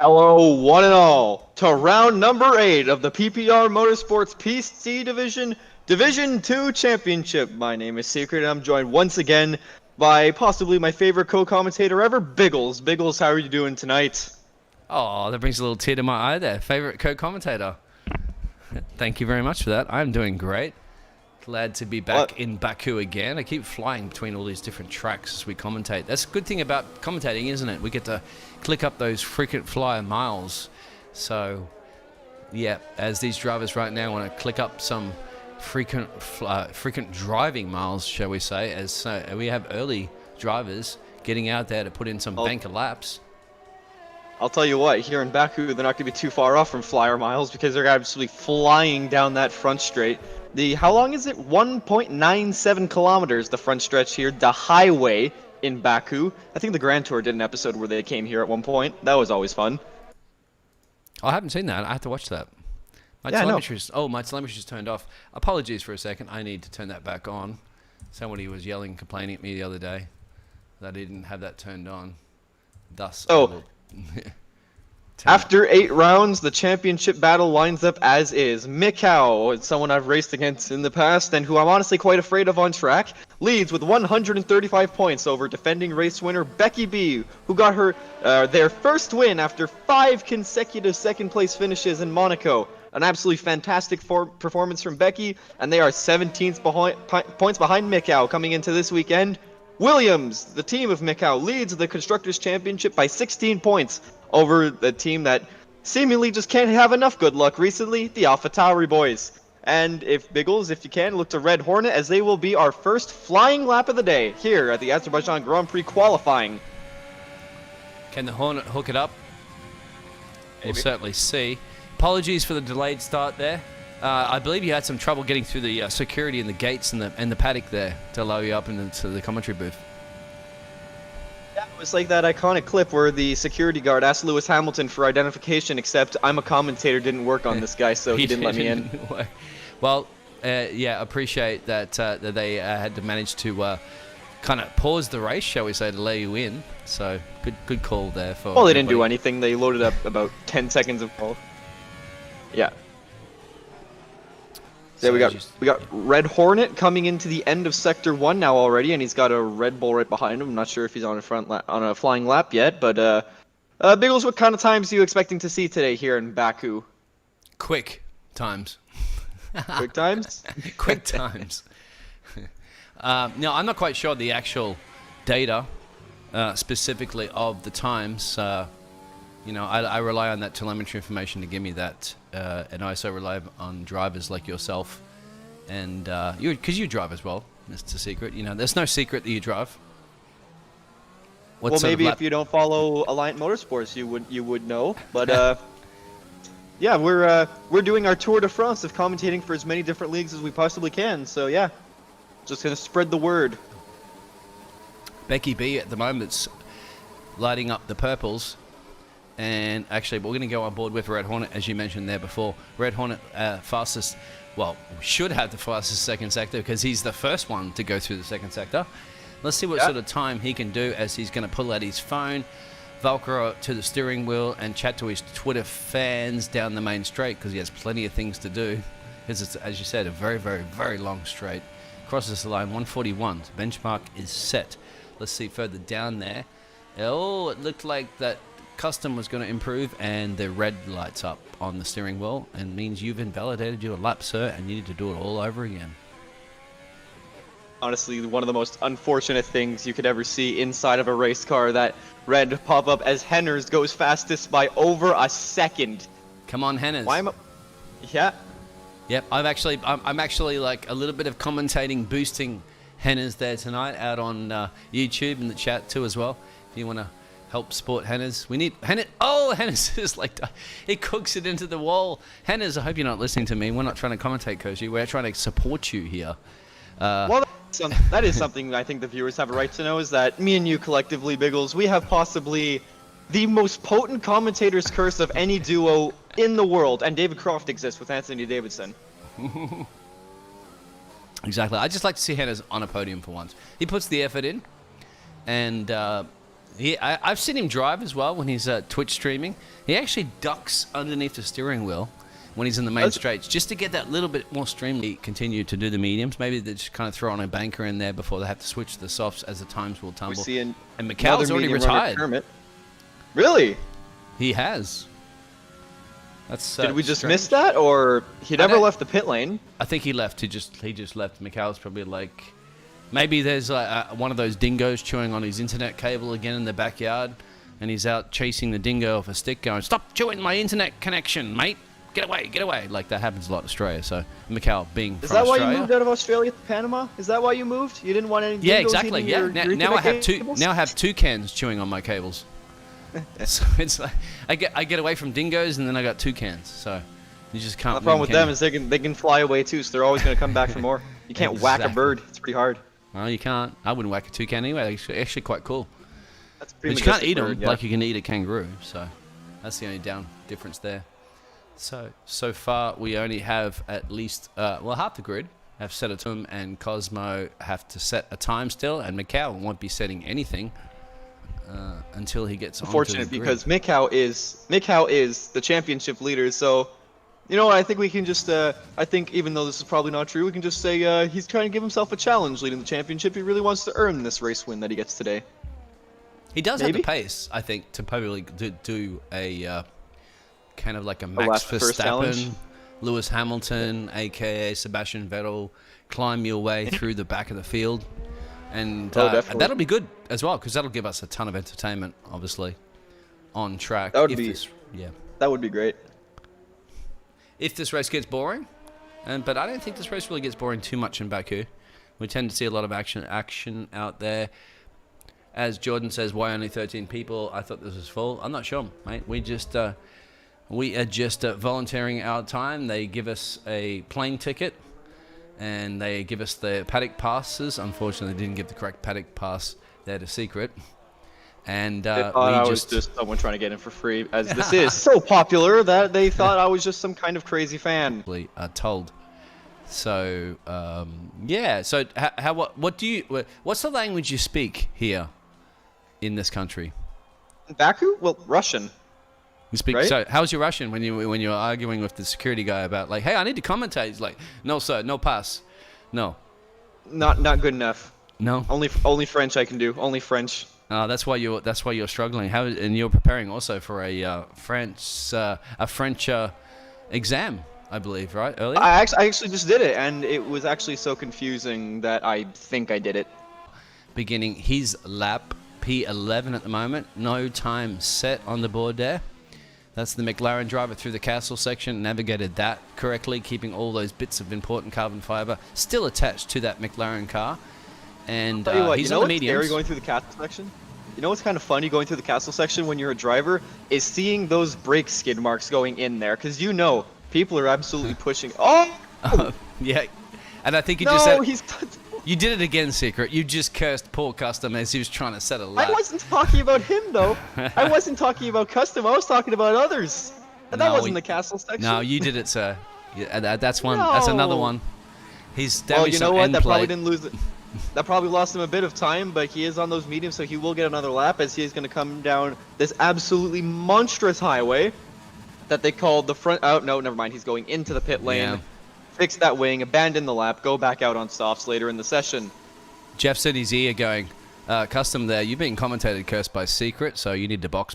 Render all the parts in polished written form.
Hello, one and all, to round number 8 of the PPR Motorsports PC Division 2 Championship. My name is Secret, and I'm joined once again by possibly my favorite co-commentator ever, Biggles. Biggles, how are you doing tonight? Oh, that brings a little tear to my eye there. Favorite co-commentator. Thank you very much for that. I'm doing great. Glad to be back in Baku again. I keep flying between all these different tracks as we commentate. That's a good thing about commentating, isn't it? We get to click up those frequent flyer miles. So, yeah, as these drivers right now want to click up some frequent driving miles, shall we say, as we have early drivers getting out there to put in some banker laps. I'll tell you what, here in Baku, they're not going to be too far off from flyer miles because they're absolutely flying down that front straight. How long is it? 1.97 kilometers, the front stretch here, the highway in Baku. I think the Grand Tour did an episode where they came here at one point. That was always fun. I haven't seen that. I have to watch that. My telemetry's turned off. Apologies for a second. I need to turn that back on. Somebody was yelling, complaining at me the other day that I didn't have that turned on. Thus, after 8 rounds, the championship battle lines up as is. Mikau, someone I've raced against in the past and who I'm honestly quite afraid of on track, leads with 135 points over defending race winner Becky B, who got her their first win after 5 consecutive second-place finishes in Monaco. An absolutely fantastic performance from Becky, and they are 17 points behind Mikau coming into this weekend. Williams, the team of Mikau, leads the Constructors' Championship by 16 points over the team that seemingly just can't have enough good luck recently, the AlphaTauri boys. And if Biggles, if you can, look to Red Hornet, as they will be our first flying lap of the day here at the Azerbaijan Grand Prix qualifying. Can the Hornet hook it up? Maybe. We'll certainly see. Apologies for the delayed start there. I believe you had some trouble getting through the security and the gates and the paddock there to allow you up into the commentary booth. Yeah, it was like that iconic clip where the security guard asked Lewis Hamilton for identification, except I'm a commentator didn't work on this guy, so he didn't let me in. Well, yeah, appreciate that they had to manage to kind of pause the race, shall we say, to let you in. So good call there for. Well, they didn't do anything. They loaded up about 10 seconds of call. Yeah. So we got Red Hornet coming into the end of Sector 1 now already, and he's got a Red Bull right behind him. I'm not sure if he's on a flying lap yet, but Biggles, what kind of times are you expecting to see today here in Baku? Quick times. Quick times? Quick times. No, I'm not quite sure the actual data specifically of the times. I rely on that telemetry information to give me that, and I also rely on drivers like yourself, and because you drive as well. It's a secret. There's no secret that you drive. Well, maybe if you don't follow Alliant Motorsports, you would know. But yeah, we're doing our Tour de France of commentating for as many different leagues as we possibly can. So yeah, just gonna spread the word. Becky B at the moment's lighting up the purples. And actually, we're going to go on board with Red Hornet, as you mentioned there before. Red Hornet fastest, well, should have the fastest second sector because he's the first one to go through the second sector. Let's see what sort of time he can do as he's going to pull out his phone, Velcro to the steering wheel, and chat to his Twitter fans down the main straight because he has plenty of things to do. Because it's, as you said, a very, very, very long straight. Crosses the line, 141. Benchmark is set. Let's see further down there. Oh, it looked like that custom was going to improve, and the red lights up on the steering wheel and means you've invalidated your lap, sir, and you need to do it all over again. Honestly, one of the most unfortunate things you could ever see inside of a race car, that red pop up as Henners goes fastest by over a second. Come on, Henners. Yeah. Yep, I'm actually like a little bit of commentating, boosting Henners there tonight out on YouTube and the chat too as well. If you want to help support Henners. We need Henners. Oh, Henners is like, he cooks it into the wall. Henners, I hope you're not listening to me. We're not trying to commentate, Koji. We're trying to support you here. Well, that is something I think the viewers have a right to know, is that me and you collectively, Biggles, we have possibly the most potent commentator's curse of any duo in the world, and David Croft exists with Anthony Davidson. Exactly. I just like to see Henners on a podium for once. He puts the effort in, and I've seen him drive as well when he's Twitch streaming. He actually ducks underneath the steering wheel when he's in the main straights, just to get that little bit more stream. He continue to do the mediums. Maybe they just kind of throw on a banker in there before they have to switch to the softs as the times will tumble. And Mikhail's already retired. Really? He has. That's Did we just strange. miss that, or he never left the pit lane? I think he left. He just left. Mikhail's probably like, maybe there's one of those dingoes chewing on his internet cable again in the backyard, and he's out chasing the dingo off a stick, going, "Stop chewing my internet connection, mate! Get away, get away!" Like that happens a lot in Australia. So Mikhail being Is from that why Australia, you moved out of Australia to Panama? Is that why you moved? You didn't want any? Yeah, dingoes exactly. eating Yeah. your Now I have cables? Now I have toucans chewing on my cables. So it's like I get away from dingoes, and then I got toucans. So you just can't. The problem with them is they can fly away too, so they're always going to come back for more. You can't whack a bird; it's pretty hard. Well, you can't. I wouldn't whack a toucan anyway. They're actually quite cool. That's pretty. But you can't eat them bird, yeah. like you can eat a kangaroo. So that's the only difference there. So far we only have at least half the grid have set a time, and Cosmo have to set a time still, and Mikhail won't be setting anything until he gets unfortunate because Mikhail is the championship leader. So, you know what? I think we can just I think even though this is probably not true, we can just say he's trying to give himself a challenge leading the championship. He really wants to earn this race win that he gets today. He does have the pace, I think, to probably do a kind of like a Max Verstappen, Lewis Hamilton, aka Sebastian Vettel, climb your way through the back of the field. And that'll be good as well, because that'll give us a ton of entertainment, obviously, on track. That would be great. If this race gets boring, but I don't think this race really gets boring too much in Baku. We tend to see a lot of action out there. As Jordan says, why only 13 people? I thought this was full. I'm not sure, mate. We are just volunteering our time. They give us a plane ticket, and they give us the paddock passes. Unfortunately, they didn't give the correct paddock pass there to Secret. And I was just someone trying to get in for free, as this is so popular that they thought I was just some kind of crazy fan. Told. So yeah. So what's the language you speak here in this country? In Baku? Well, Russian. You speak. Right? So how's your Russian when you're arguing with the security guy about like, hey, I need to commentate? He's like, no sir, no pass, no. Not good enough. No. Only French I can do. Only French. That's why you're struggling. And you're preparing also for a French exam, I believe, right? Earlier. I actually just did it, and it was actually so confusing that I think I did it. Beginning his lap P11 at the moment. No time set on the board there. That's the McLaren driver through the castle section, navigated that correctly, keeping all those bits of important carbon fiber still attached to that McLaren car. And he's on the mediums. Scary going through the castle section? You know what's kind of funny going through the castle section when you're a driver is seeing those brake skid marks going in there, because you know people are absolutely pushing. Oh! Yeah, and I think you you did it again, Secret. You just cursed poor Custom as he was trying to set a lap. I wasn't talking about him though. I wasn't talking about Custom. I was talking about others. And that wasn't the castle section. No, you did it, sir. Yeah, that's one. No. That's another one. He's damaged. Well, you know what? That probably didn't lose it. That probably lost him a bit of time, but he is on those mediums, so he will get another lap as he is going to come down this absolutely monstrous highway that they called the front. Oh no, never mind. He's going into the pit lane. Yeah. Fix that wing, abandon the lap, go back out on softs later in the session. Jeff's in his ear going, Custom there, you've been commentated cursed by Secret, so you need to box.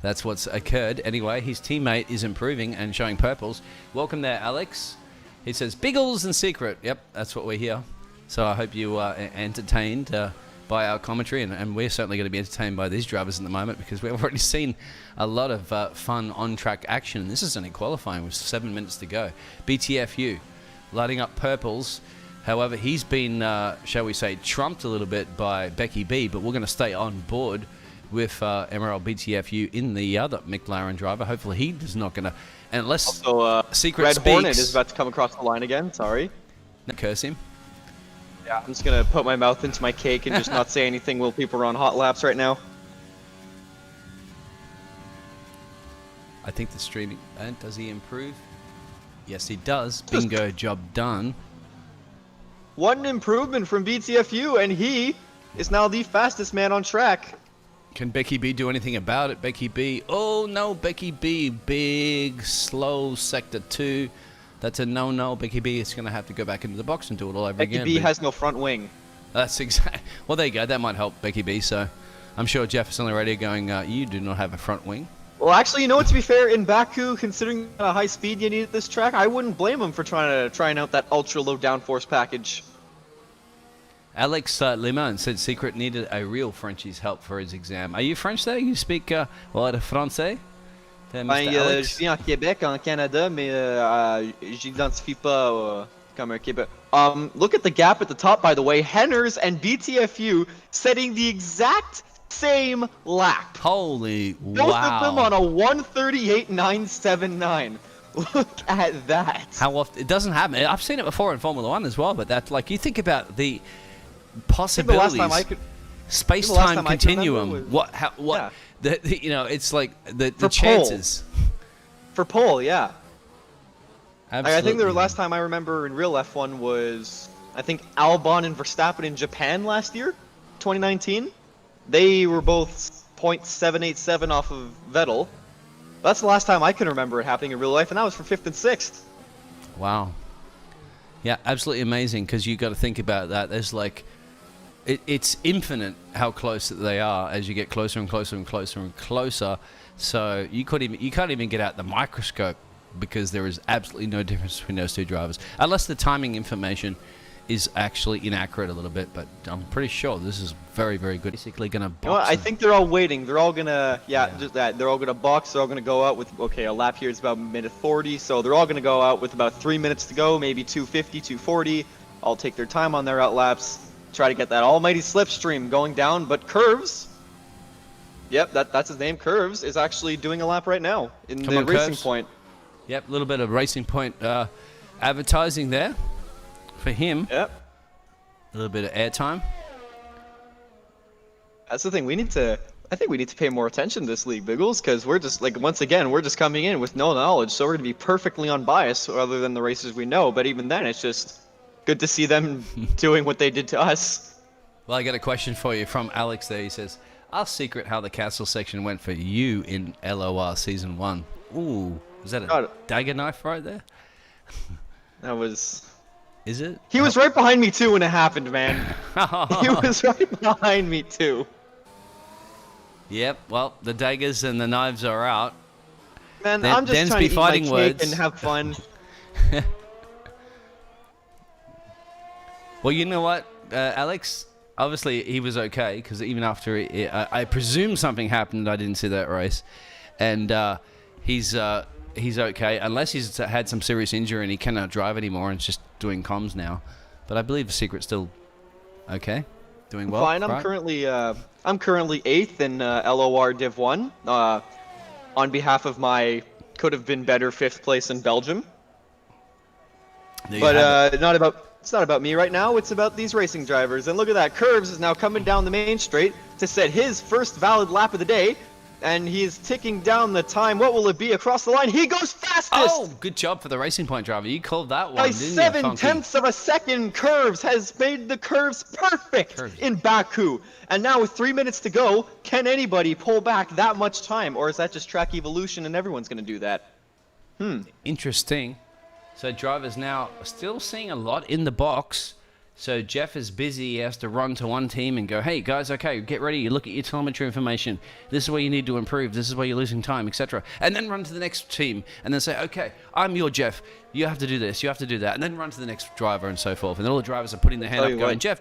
That's what's occurred. Anyway, his teammate is improving and showing purples. Welcome there, Alex. He says, Biggles and Secret. Yep, that's what we're here. So I hope you are entertained by our commentary, and we're certainly going to be entertained by these drivers in the moment because we've already seen a lot of fun on-track action. This is only qualifying with 7 minutes to go. BTFU lighting up purples. However, he's been, shall we say, trumped a little bit by Becky B, but we're going to stay on board with Emerald BTFU in the other McLaren driver. Hopefully he is not going to, unless Secret Red speaks. Hornet is about to come across the line again, sorry. Curse him. Yeah, I'm just going to put my mouth into my cake and just not say anything while people are on hot laps right now. I think the streaming... And does he improve? Yes, he does. Bingo, job done. One improvement from BTFU, and he is now the fastest man on track. Can Becky B do anything about it? Becky B. Oh, no, Becky B. Big, slow sector 2. That's a no-no. Becky B is going to have to go back into the box and do it all over again. Becky B has no front wing. That's exactly. Well, there you go. That might help Becky B. So I'm sure Jeff is on the radio going, you do not have a front wing. Well, actually, you know what, to be fair, in Baku, considering how high speed you need at this track, I wouldn't blame him for trying out that ultra-low downforce package. Alex Limon said Secret needed a real Frenchie's help for his exam. Are you French there? You speak le français? Je vis en Québec, en Canada, mais j'identifie pas comme un Québec. Look at the gap at the top, by the way. Henners and BTFU setting the exact same lap. Holy Both wow. of them on a 1:38.979. Look at that. How often? It doesn't happen. I've seen it before in Formula 1 as well, but that's like, you think about the possibilities, space-time continuum. You know, it's like the chances. For pole, yeah. Absolutely. I think the last time I remember in real F1 was, I think, Albon and Verstappen in Japan last year, 2019. They were both .787 off of Vettel. That's the last time I can remember it happening in real life, and that was for 5th and 6th. Wow. Yeah, absolutely amazing, because you got to think about that. There's like, it's infinite how close they are as you get closer and closer and closer and closer. So you can't even get out the microscope, because there is absolutely no difference between those two drivers, unless the timing information is actually inaccurate a little bit. But I'm pretty sure this is very, very good. Basically gonna box. You know what? I think they're all waiting. They're all gonna, just that. They're all gonna box. They're all gonna go out with, okay, a lap here is about minute 40, so they're all gonna go out with about 3 minutes to go, maybe 2:50, 2:40. All take their time on their out laps, try to get that almighty slipstream going down. But Curves, yep, that's his name. Curves is actually doing a lap right now in the Racing Curves. Point. Yep, a little bit of Racing Point advertising there for him. Yep. A little bit of airtime. That's the thing. I think we need to pay more attention to this league, Biggles, because we're just, like, once again, we're just coming in with no knowledge, so we're going to be perfectly unbiased other than the races we know. But even then, it's just good to see them doing what they did to us. Well, I got a question for you from Alex there. He says, ask Secret how the castle section went for you in LOR Season 1. Ooh, was that a dagger knife right there? That was... Is it? He was right behind me too when it happened, man. He was right behind me too. Yep, well, the daggers and the knives are out. Man, I'm just trying to eat my cake and have fun. Well, you know what, Alex? Obviously, he was okay, because even after I presume something happened, I didn't see that race. And he's okay, unless he's had some serious injury and he cannot drive anymore and is just doing comms now. But I believe the Secret's still okay, doing well. Fine. I'm currently 8th in LOR Div 1 on behalf of my could have been better 5th place in Belgium. But it's not about me right now. It's about these racing drivers. And look at that. Curves is now coming down the main straight to set his first valid lap of the day. And he's ticking down the time. What will it be across the line? He goes fastest! Oh, good job for the Racing Point driver. You called that one, by didn't you, 7/10 of a second. Curves has made the curves perfect in Baku. And now with 3 minutes to go, can anybody pull back that much time? Or is that just track evolution and everyone's going to do that? Interesting. So drivers now still seeing a lot in the box. So Jeff is busy. He has to run to one team and go, hey, guys, okay, get ready. You look at your telemetry information. This is where you need to improve. This is where you're losing time, etc. And then run to the next team and then say, okay, I'm your Jeff. You have to do this. You have to do that. And then run to the next driver and so forth. And all the drivers are putting their hand up going, Jeff.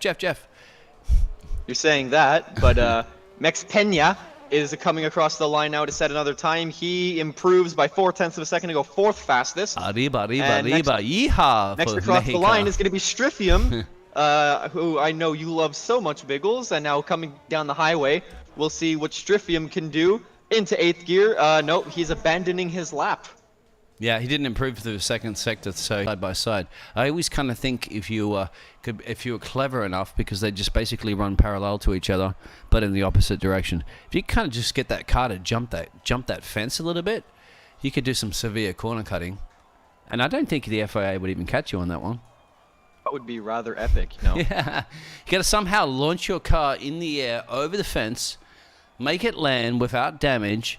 You're saying that, but Mex Pena is coming across the line now to set another time. He improves by 0.4 of a second to go 4th fastest. Yeehaw! Next across the line is going to be Stryfium. Who I know you love so much, Biggles, and now coming down the highway, we'll see what Stryfium can do into 8th gear. Nope, he's abandoning his lap. Yeah, he didn't improve through the second sector, so side by side. I always kind of think if you were clever enough, because they just basically run parallel to each other, but in the opposite direction. If you kind of just get that car to jump that fence a little bit, you could do some severe corner cutting. And I don't think the FIA would even catch you on that one. That would be rather epic, you know? Yeah. You got to somehow launch your car in the air over the fence, make it land without damage,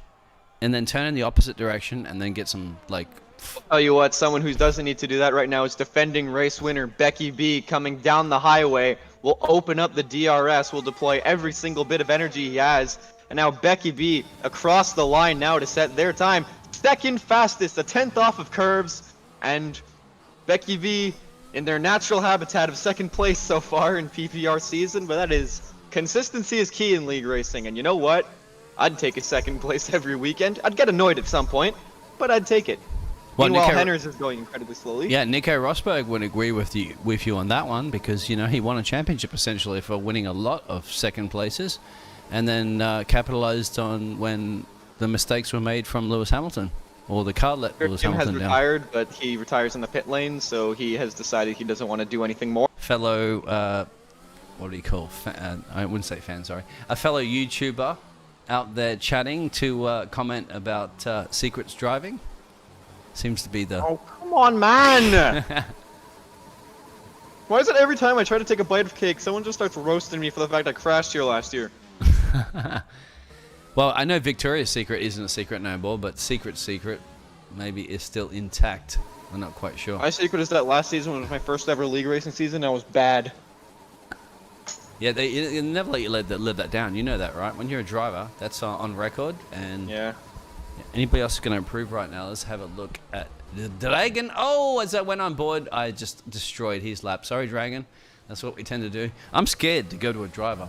and then turn in the opposite direction and then get some, like... Tell you what, someone who doesn't need to do that right now is defending race winner Becky B coming down the highway. Will open up the DRS, will deploy every single bit of energy he has. And now Becky B across the line now to set their time. Second fastest, a 10th off of Curves. And Becky B in their natural habitat of second place so far in PPR season. But that is, consistency is key in league racing. And you know what? I'd take a second place every weekend. I'd get annoyed at some point, but I'd take it. Well, Meanwhile, Nico, Henners is going incredibly slowly. yeah, Nico Rosberg would agree with you on that one because, you know, he won a championship essentially for winning a lot of second places and then capitalized on when the mistakes were made from Lewis Hamilton or the car let Lewis Jim has Hamilton down. retired, but he retires in the pit lane, so he has decided he doesn't want to do anything more. Fellow, what do you call, I wouldn't say fan, sorry. A fellow YouTuber out there chatting to comment about secrets driving. Seems to be the... Oh, come on, man! Why is it every time I try to take a bite of cake, someone just starts roasting me for the fact I crashed here last year? Well, I know Victoria's Secret isn't a secret no more, but Secret maybe is still intact. I'm not quite sure. My secret is that last season was my first ever league racing season. I was bad. Yeah, they never let you live that down. You know that, right? When you're a driver, that's on record. And Yeah. anybody else going to improve right now? Let's have a look at the Dragon. Oh, as I went on board, I just destroyed his lap. Sorry, Dragon. That's what we tend to do. I'm scared to go to a driver.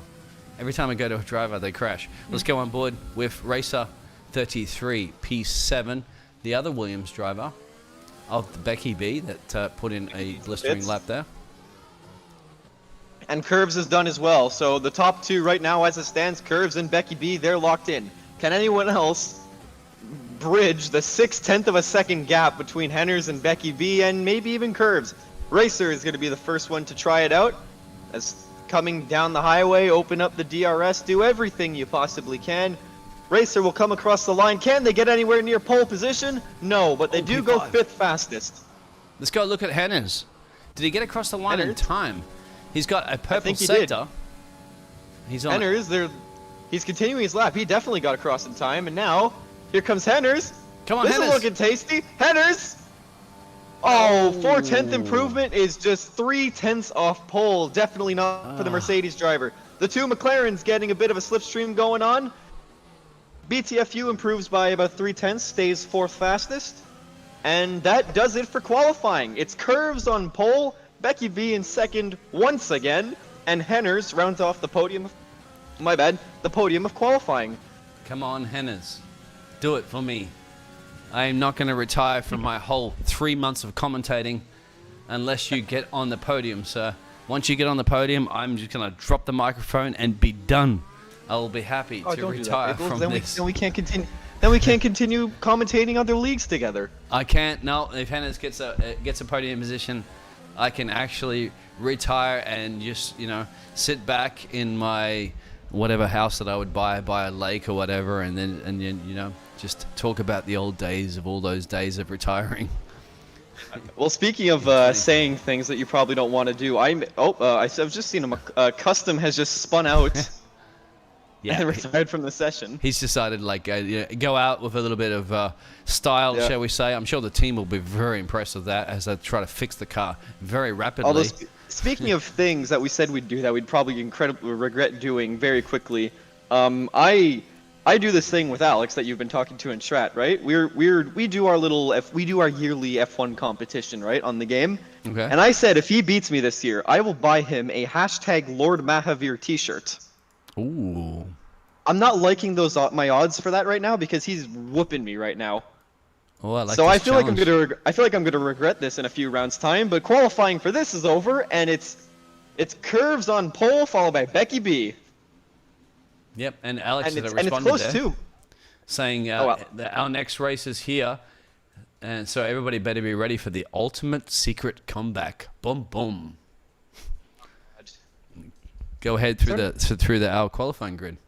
Every time I go to a driver, they crash. Let's go on board with Racer 33 P7, the other Williams driver of the Becky B that put in a blistering lap there. And Curves is done as well, so the top two right now as it stands, Curves and Becky B, they're locked in. Can anyone else bridge the 6/10 of a second gap between Henners and Becky B and maybe even Curves? Racer is going to be the first one to try it out. As coming down the highway, open up the DRS, do everything you possibly can. Racer will come across the line. Can they get anywhere near pole position? No, but they do go P5. 5th fastest. Let's go look at Henners. Did he get across the line in Henners? time? He's got a purple think he did. sector. He's on. Henners, he's continuing his lap. He definitely got across in time, and now here comes Henners. Come on, This Henners. is looking tasty. Henners! Oh, 4/10 improvement is just 3/10 off pole. Definitely not for the Mercedes driver. The two McLarens getting a bit of a slipstream going on. BTFU improves by about 3/10, stays 4th fastest. And that does it for qualifying. It's Curves on pole, Becky B in second once again, and Henners rounds off the podium. The podium of qualifying. Come on, Henners. Do it for me. I am not going to retire from my whole 3 months of commentating unless you get on the podium, sir. Once you get on the podium, I'm just going to drop the microphone and be done. I will be happy to retire from this. Then we can't continue. Then we can't continue commentating other leagues together. I can't. No, if Henners gets a podium position, I can actually retire and just, you know, sit back in my whatever house that I would buy by a lake or whatever, and then you know, just talk about the old days of all those days of retiring. Well, speaking of saying things that you probably don't want to do, I've just seen a custom has just spun out Yeah, and retired from the session. he's decided like go out with a little bit of style, Yeah. shall we say. I'm sure the team will be very impressed with that as they try to fix the car very rapidly. Although, speaking of things that we said we'd do that we'd probably incredibly regret doing very quickly, I do this thing with Alex that you've been talking to in Strat, right? We do our yearly F1 competition, right, on the game. Okay. And I said if he beats me this year, I will buy him a #Lord Mahavir t-shirt. Ooh. I'm not liking my odds for that right now because he's whooping me right now. Oh, I like So this I feel like challenge. I'm gonna regret this in a few rounds time. But qualifying for this is over, and it's Curves on pole followed by Becky B. Yep, and Alex And had it's responded close there, too. saying that our next race is here, and so everybody better be ready for the ultimate secret comeback. Boom, boom. Go ahead through our qualifying grid.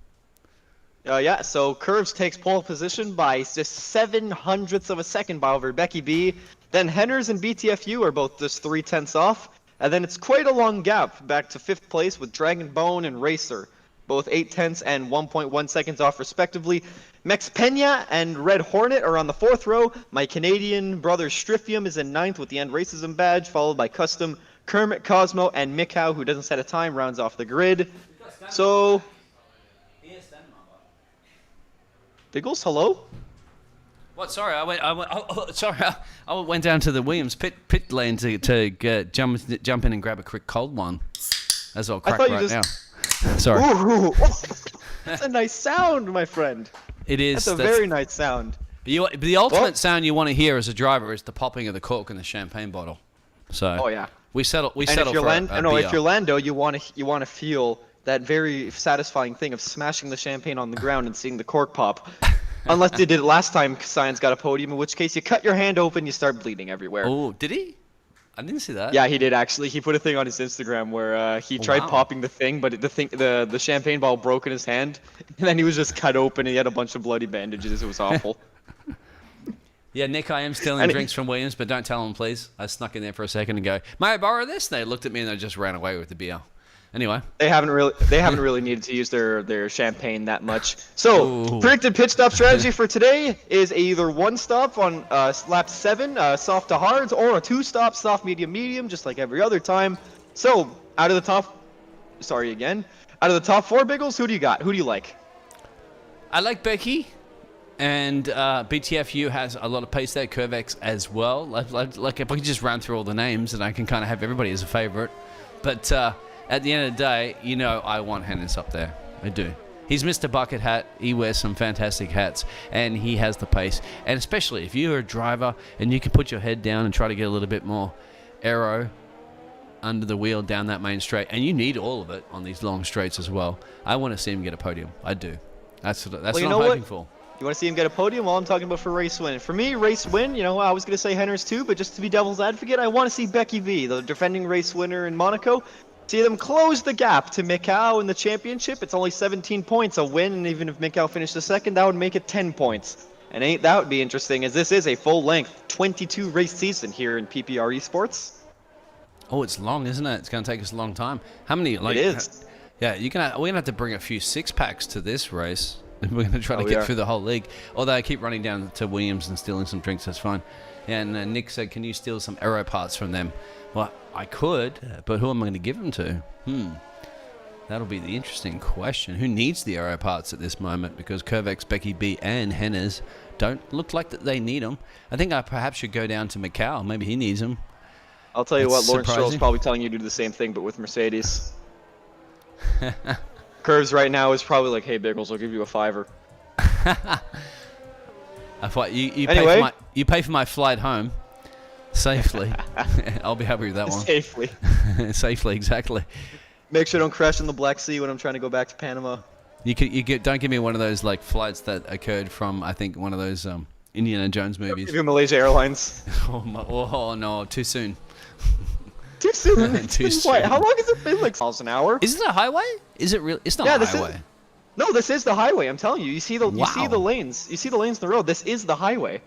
Yeah, so Curves takes pole position by just 7/100ths of a second by over Becky B. Then Henners and BTFU are both just 3/10 off. And then it's quite a long gap back to 5th place with Dragon Bone and Racer, both 0.8 and 1.1 seconds off respectively. Mex Pena and Red Hornet are on the 4th row. My Canadian brother Strifium is in 9th with the End Racism badge, followed by Custom, Kermit, Cosmo, and Mikau, who doesn't set a time, rounds off the grid. So, Biggles, hello? What? Sorry, I went down to the Williams pit lane to jump in and grab a quick cold one. That's all crack right now. Sorry. Ooh, that's a nice sound, my friend. It is. That's a very nice sound. The ultimate sound you want to hear as a driver is the popping of the cork in the champagne bottle. So. Oh yeah. We settle for if you're Lando, you want to feel that very satisfying thing of smashing the champagne on the ground and seeing the cork pop. Unless they did it last time Science got a podium, in which case you cut your hand open, you start bleeding everywhere. Oh, did he? I didn't see that. Yeah, he did actually. He put a thing on his Instagram where he tried popping the thing, but the champagne bottle broke in his hand, and then he was just cut open and he had a bunch of bloody bandages. It was awful. Yeah, Nick, I am stealing drinks from Williams, but don't tell them, please. I snuck in there for a second and go, may I borrow this? And they looked at me and they just ran away with the beer. Anyway, they haven't really needed to use their champagne that much. So predicted pit stop strategy for today is either one stop on lap 7, soft to hards, or a 2 stop soft medium medium, just like every other time. So out of the top 4 Biggles, who do you got? Who do you like? I like Becky, and BTFU has a lot of pace there. Curvex as well. Like if I could just run through all the names, and I can kind of have everybody as a favorite, but. At the end of the day, you know I want Hennis up there. I do. He's Mr. Bucket Hat. He wears some fantastic hats, and he has the pace. And especially if you're a driver and you can put your head down and try to get a little bit more aero under the wheel down that main straight, and you need all of it on these long straights as well. I want to see him get a podium. I do. That's what I'm hoping for. You want to see him get a podium? Well, I'm talking about for race win. For me, race win, I was going to say Hennis too, but just to be devil's advocate, I want to see Becky V, the defending race winner in Monaco, see them close the gap to Mikau in the championship. It's only 17 points a win, and even if Mikau finished the second, that would make it 10 points. And ain't that would be interesting, as this is a full-length 22 race season here in PPR Esports. Oh, it's long, isn't it? It's going to take us a long time. How many? Like, it is. Yeah, we're going to have to bring a few 6-packs to this race. We're going to try to get through the whole league. Although I keep running down to Williams and stealing some drinks, that's fine. Yeah, and Nick said, can you steal some aero parts from them? Well, I could, but who am I going to give them to? That'll be the interesting question. Who needs the aero parts at this moment? Because Curvex, Becky B, and Hennes don't look like that they need them. I think I perhaps should go down to Mikau. Maybe he needs them. I'll tell you what, Lawrence Stroll's probably telling you to do the same thing, but with Mercedes. Curves right now is probably like, hey, Biggles, I'll give you a $5. I thought you anyway. pay for my flight home. Safely. I'll be happy with that one. Safely. Safely, exactly. Make sure I don't crash in the Black Sea when I'm trying to go back to Panama. Don't give me one of those like flights that occurred from, I think, one of those Indiana Jones movies. Give you Malaysia Airlines. Oh no, too soon. Too soon? Too soon. Wait, how long has it been? Like miles an hour? Is it a highway? Is it real? It's not a highway. No, this is the highway. I'm telling you. You see the lanes. You see the lanes in the road. This is the highway.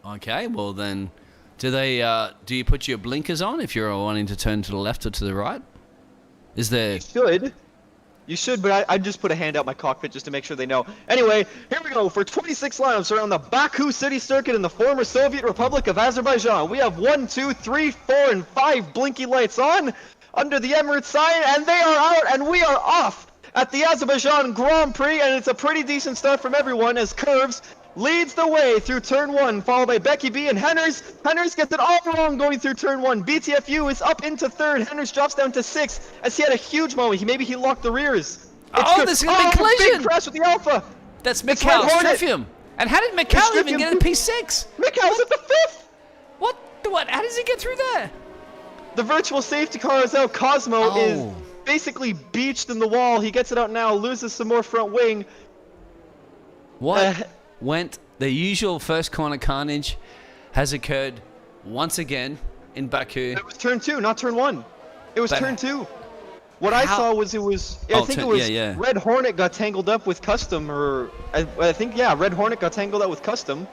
Okay, well then. Do you put your blinkers on if you're wanting to turn to the left or to the right? Is there? You should, but I'd just put a hand out my cockpit just to make sure they know. Anyway, here we go for 26 laps around the Baku city circuit in the former Soviet Republic of Azerbaijan. We have 1, 2, 3, 4, and 5 blinky lights on under the Emirates sign, and they are out, and we are off at the Azerbaijan Grand Prix, and it's a pretty decent start from everyone as Curves leads the way through turn 1, followed by Becky B and Hennis. Hennis gets it all wrong going through turn 1. BTFU is up into 3rd. Hennis drops down to 6th as he had a huge moment. Maybe he locked the rears. There's going to be collision. Big crash with the Alpha. That's Mikau Strifium. And how did Mikau even get a P6? Mikau's at the 5th. What? How does he get through there? The virtual safety car is out. Cosmo is basically beached in the wall. He gets it out now, loses some more front wing. What? The usual first corner carnage has occurred once again in Baku. It was turn 2, not turn 1. It was turn 2. What I saw was I think it was Red Hornet got tangled up with Custom, or I think Red Hornet got tangled up with Custom.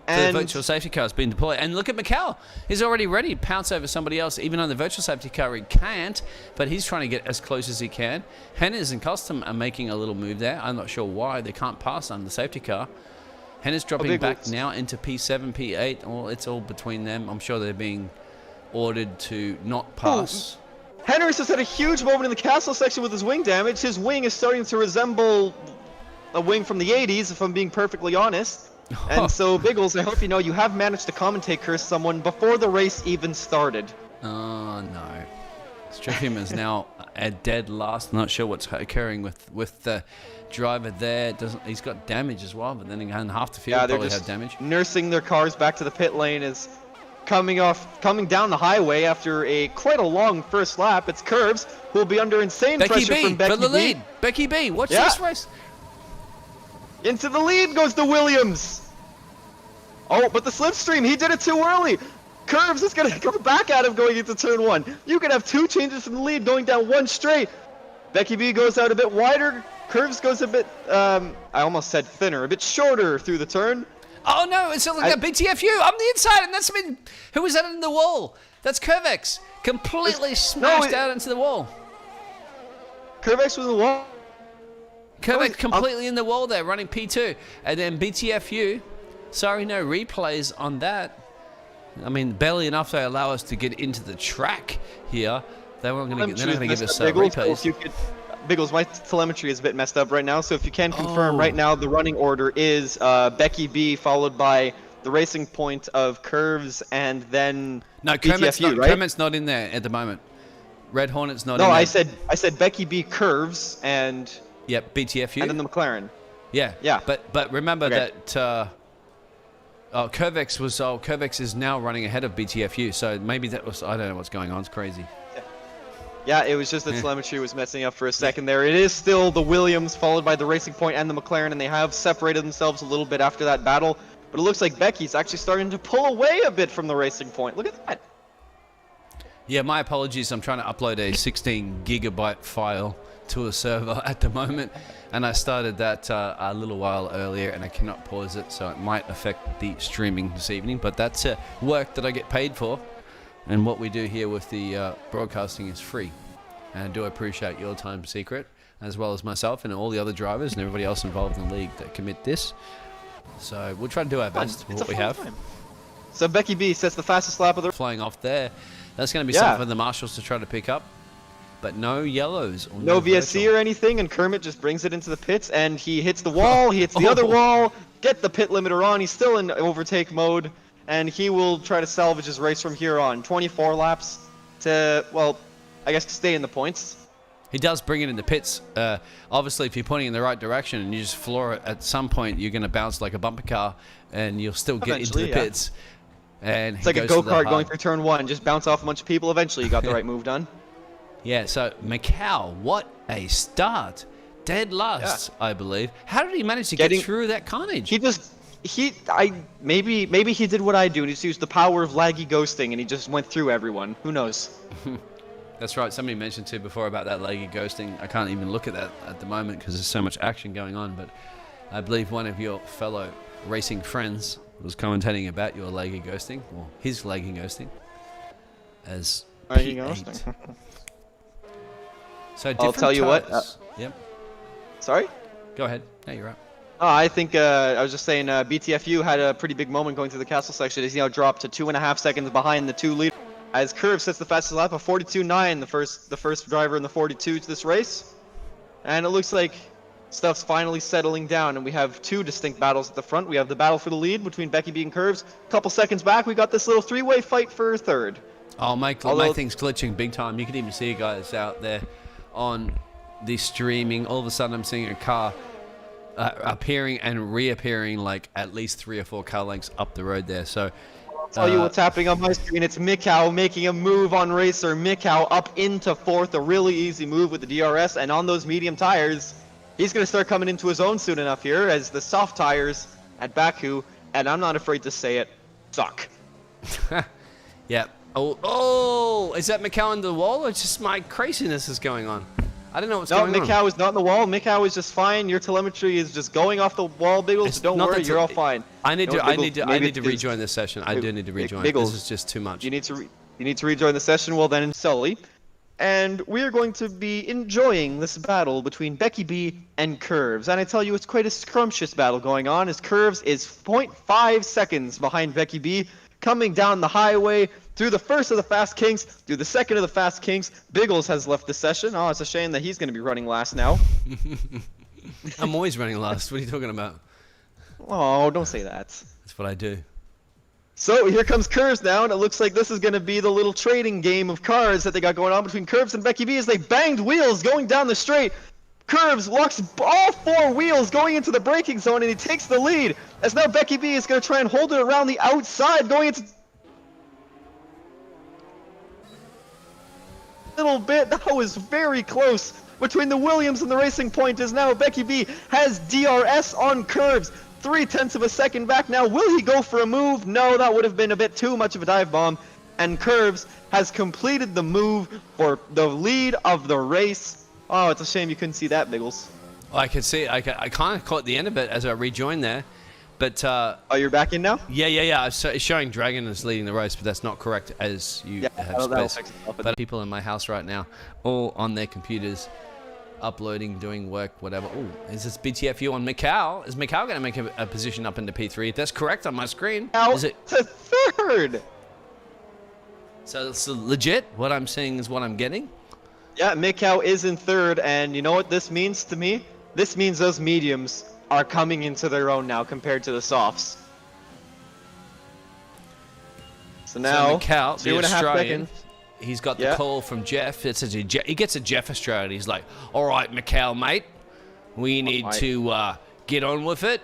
The virtual safety car has been deployed. And look at Mikhail. He's already ready to pounce over somebody else. Even on the virtual safety car, he can't. But he's trying to get as close as he can. Hennes and Custom are making a little move there. I'm not sure why. They can't pass on the safety car. Hennes dropping back now into P7, P8. Well, it's all between them. I'm sure they're being ordered to not pass. Henris has had a huge moment in the castle section with his wing damage. His wing is starting to resemble a wing from the 80s, if I'm being perfectly honest. And so, Biggles, I hope you know you have managed to commentate curse someone before the race even started. Oh, no. Strifium is now at dead last. Not sure what's occurring with the driver there. He's got damage as well, but then again, half the field probably had damage. Nursing their cars back to the pit lane is coming down the highway after quite a long first lap. It's Curves, who will be under insane pressure from Becky B. For the lead. Becky B, watch this race. Into the lead goes the Williams. Oh, but the slipstream, he did it too early. Curves is going to go back at him going into turn 1. You can have 2 changes in the lead going down 1 straight. Becky B goes out a bit wider. Curves goes a bit, I almost said thinner, a bit shorter through the turn. Oh no, it's like a BTFU. I'm the inside, and that's been... Who was that in the wall? That's Curvex. Completely smashed out into the wall. Curvex was in the wall. Curvex completely in the wall there, running P2. And then BTFU. Sorry, no replays on that. I mean, barely enough to allow us to get into the track here. They're not going to give us replays. Biggles, my telemetry is a bit messed up right now, so if you can confirm right now, the running order is Becky B followed by the Racing Point of Curves and then BTFU, right? Kermit's not in there at the moment. Red Hornet's not in there. No, I said Becky B Curves and... Yep, BTFU. And then the McLaren. Yeah. But remember that Curvex is now running ahead of BTFU, so maybe that was... I don't know what's going on. It's crazy. Yeah, it was just that telemetry was messing up for a second there. It is still the Williams followed by the Racing Point and the McLaren, and they have separated themselves a little bit after that battle. But it looks like Becky's actually starting to pull away a bit from the Racing Point. Look at that. Yeah, my apologies. I'm trying to upload a 16 gigabyte file to a server at the moment, and I started that a little while earlier, and I cannot pause it, so it might affect the streaming this evening. But that's work that I get paid for. And what we do here with the broadcasting is free. And I do appreciate your time, Secret, as well as myself and all the other drivers and everybody else involved in the league that commit this. So we'll try to do our best with what we have. So Becky B sets the fastest lap of the... Flying off there. That's going to be something for the marshals to try to pick up. But no yellows. Or no VSC or anything, and Kermit just brings it into the pits, and he hits the wall, he hits the other wall, get the pit limiter on, he's still in overtake mode. And he will try to salvage his race from here on. 24 laps to, well, I guess stay in the points. He does bring it in the pits. Obviously, if you're pointing in the right direction and you just floor it, at some point you're going to bounce like a bumper car and you'll still get into the pits. And it's like a go-kart going through turn 1. Just bounce off a bunch of people. Eventually you got the right move done. Yeah, so Macau, what a start. Dead last, I believe. How did he manage to get through that carnage? Maybe he did what I do and he just used the power of laggy ghosting and he just went through everyone. Who knows? That's right. Somebody mentioned too before about that laggy ghosting. I can't even look at that at the moment because there's so much action going on. But I believe one of your fellow racing friends was commentating about your laggy ghosting, or his laggy ghosting, as P8. So I'll tell you what. Yep. Sorry? Go ahead. No, you're right. Oh, I think I was just saying BTFU had a pretty big moment going through the castle section. He's now dropped to 2.5 seconds behind the 2 leader. As Curve sets the fastest lap of 42.9, the first driver in the 42 to this race. And it looks like stuff's finally settling down, and we have 2 distinct battles at the front. We have the battle for the lead between Becky B and Curves. A couple seconds back, we got this little 3-way fight for third. Oh, my thing's glitching big time. You can even see you guys out there on the streaming. All of a sudden, I'm seeing a car appearing and reappearing like at least 3 or 4 car lengths up the road there. So I'll tell you what's happening on my screen. It's Mikau making a move on Racer. Mikau up into 4th, a really easy move with the DRS, and on those medium tires, he's going to start coming into his own soon enough here, as the soft tires at Baku, and I'm not afraid to say it, suck. Yeah. Oh, is that Mikau in the wall, or just my craziness is going on? I don't know what's No, going on. Mikau is not in the wall. Mikau is just fine. Your telemetry is just going off the wall, Biggles. It's Don't not worry, the you're all fine. I need You know to. what, I need to. Biggles, I maybe need to it's- rejoin this session. I do need to rejoin. Biggles, This is just too much. You need to rejoin the session. Well then, Sully, and we are going to be enjoying this battle between Becky B and Curves. And I tell you, it's quite a scrumptious battle going on, as Curves is 0.5 seconds behind Becky B, coming down the highway through the first of the Fast Kings, through the second of the Fast Kings. Biggles has left the session. Oh, it's a shame that he's going to be running last now. I'm always running last. What are you talking about? Oh, don't say that. That's what I do. So here comes Curves now, and it looks like this is going to be the little trading game of cars that they got going on between Curves and Becky B as they banged wheels going down the straight. Curves locks all 4 wheels going into the braking zone, and he takes the lead, as now Becky B is going to try and hold it around the outside going into... little bit. That was very close between the Williams and the Racing Point, as now Becky B has DRS on Curves. 0.3 of a second back now. Will he go for a move? No, that would have been a bit too much of a dive bomb. And Curves has completed the move for the lead of the race. Oh, it's a shame you couldn't see that, Biggles. Well, I could see. I kind of caught the end of it as I rejoined there, but Oh, you're back in now? yeah. It's showing Dragon is leading the race, but that's not correct as you have that'll spaced. fix itself. But people in my house right now, all on their computers, uploading, doing work, whatever. Oh, is this BTFU on Mikau? Is Mikau going to make a position up into P3? If that's correct on my screen, Now is it? to third. So it's legit. What I'm seeing is what I'm getting. Yeah, Mikau is in third, and you know what this means to me? This means those mediums are coming into their own now compared to the softs. So now, Mikau, the 2.5 Australian, seconds. he's got the call from Jeff. It says he gets a Jeff Australia. He's like, "All right, Mikau, mate, we need to get on with it.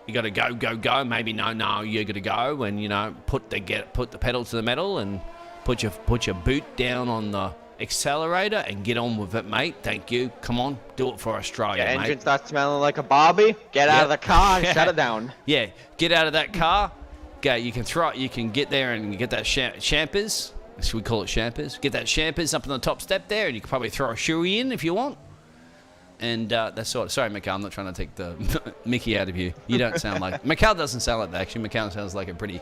You got to go. Maybe no, you got to go, and put the pedal to the metal and put your boot down on the accelerator and get on with it, mate. Thank you. Come on, do it for Australia, Your mate. engine starts smelling like a Bobby. Get out of the car and shut it down. Yeah, get out of that car. Go. You can get there and get that champers. Should we call it champers? Get that champers up on the top step there, and you can probably throw a shoey in if you want. And that's sort of, sorry, Mikal, I'm not trying to take the Mickey out of you. You don't sound like Mikal doesn't sound like that. Actually, Mikal sounds like a pretty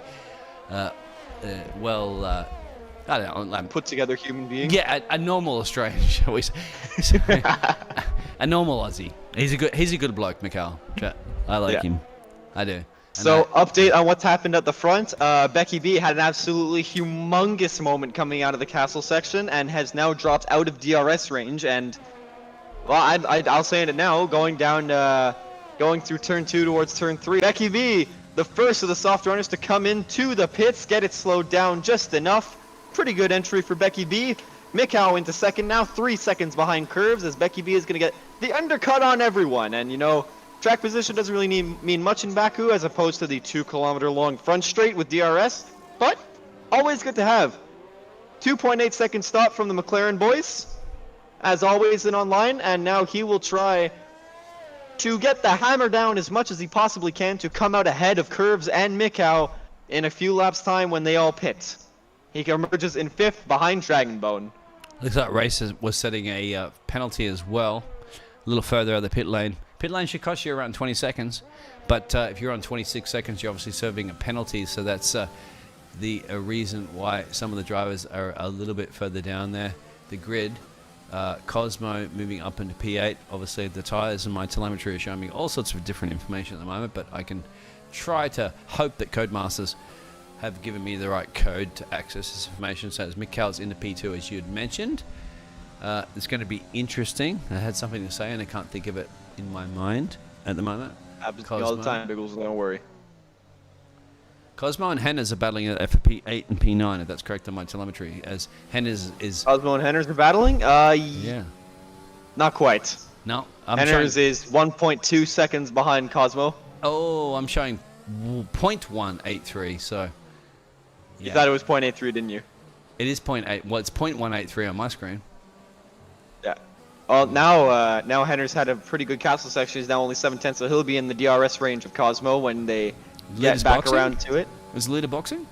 I don't know. Put together human being. Yeah, a normal Australian, shall we say? A normal Aussie. He's a good bloke, Mikal. I like him. I do. So, update on what's happened at the front. Becky B had an absolutely humongous moment coming out of the castle section and has now dropped out of DRS range. And, well, I'll say it now, going through turn 2 towards turn 3. Becky B, the first of the soft runners to come into the pits, get it slowed down just enough. Pretty good entry for Becky B. Mikau into second now, 3 seconds behind Curves, as Becky B is going to get the undercut on everyone. And, track position doesn't really mean much in Baku, as opposed to the 2-kilometer long front straight with DRS, but always good to have. 2.8 second stop from the McLaren boys, as always in online, and now he will try to get the hammer down as much as he possibly can to come out ahead of Curves and Mikau in a few laps time when they all pit. He emerges in 5th behind Dragonbone. Looks like Race was setting a penalty as well, a little further out of the pit lane. Pit lane should cost you around 20 seconds, but if you're on 26 seconds, you're obviously serving a penalty, so that's the reason why some of the drivers are a little bit further down there. The grid, Cosmo moving up into P8. Obviously, the tyres and my telemetry are showing me all sorts of different information at the moment, but I can try to hope that Codemasters have given me the right code to access this information. So as Mikkel's into P2, as you had mentioned, it's going to be interesting. I had something to say and I can't think of it in my mind at the moment. Happens all the time, Biggles, don't worry. Cosmo and Henners are battling at for P8 and P9, if that's correct on my telemetry, as Henners is... Cosmo and Henners are battling? Yeah. Not quite. No. Henners is 1.2 seconds behind Cosmo. Oh, I'm showing 0.183, so... You thought it was 0.83, didn't you? It is 0.8. Well, it's 0.183 on my screen. Yeah. Well, now Henners had a pretty good castle section. He's now only 7/10, so he'll be in the DRS range of Cosmo when they get back around to it. Is the leader boxing?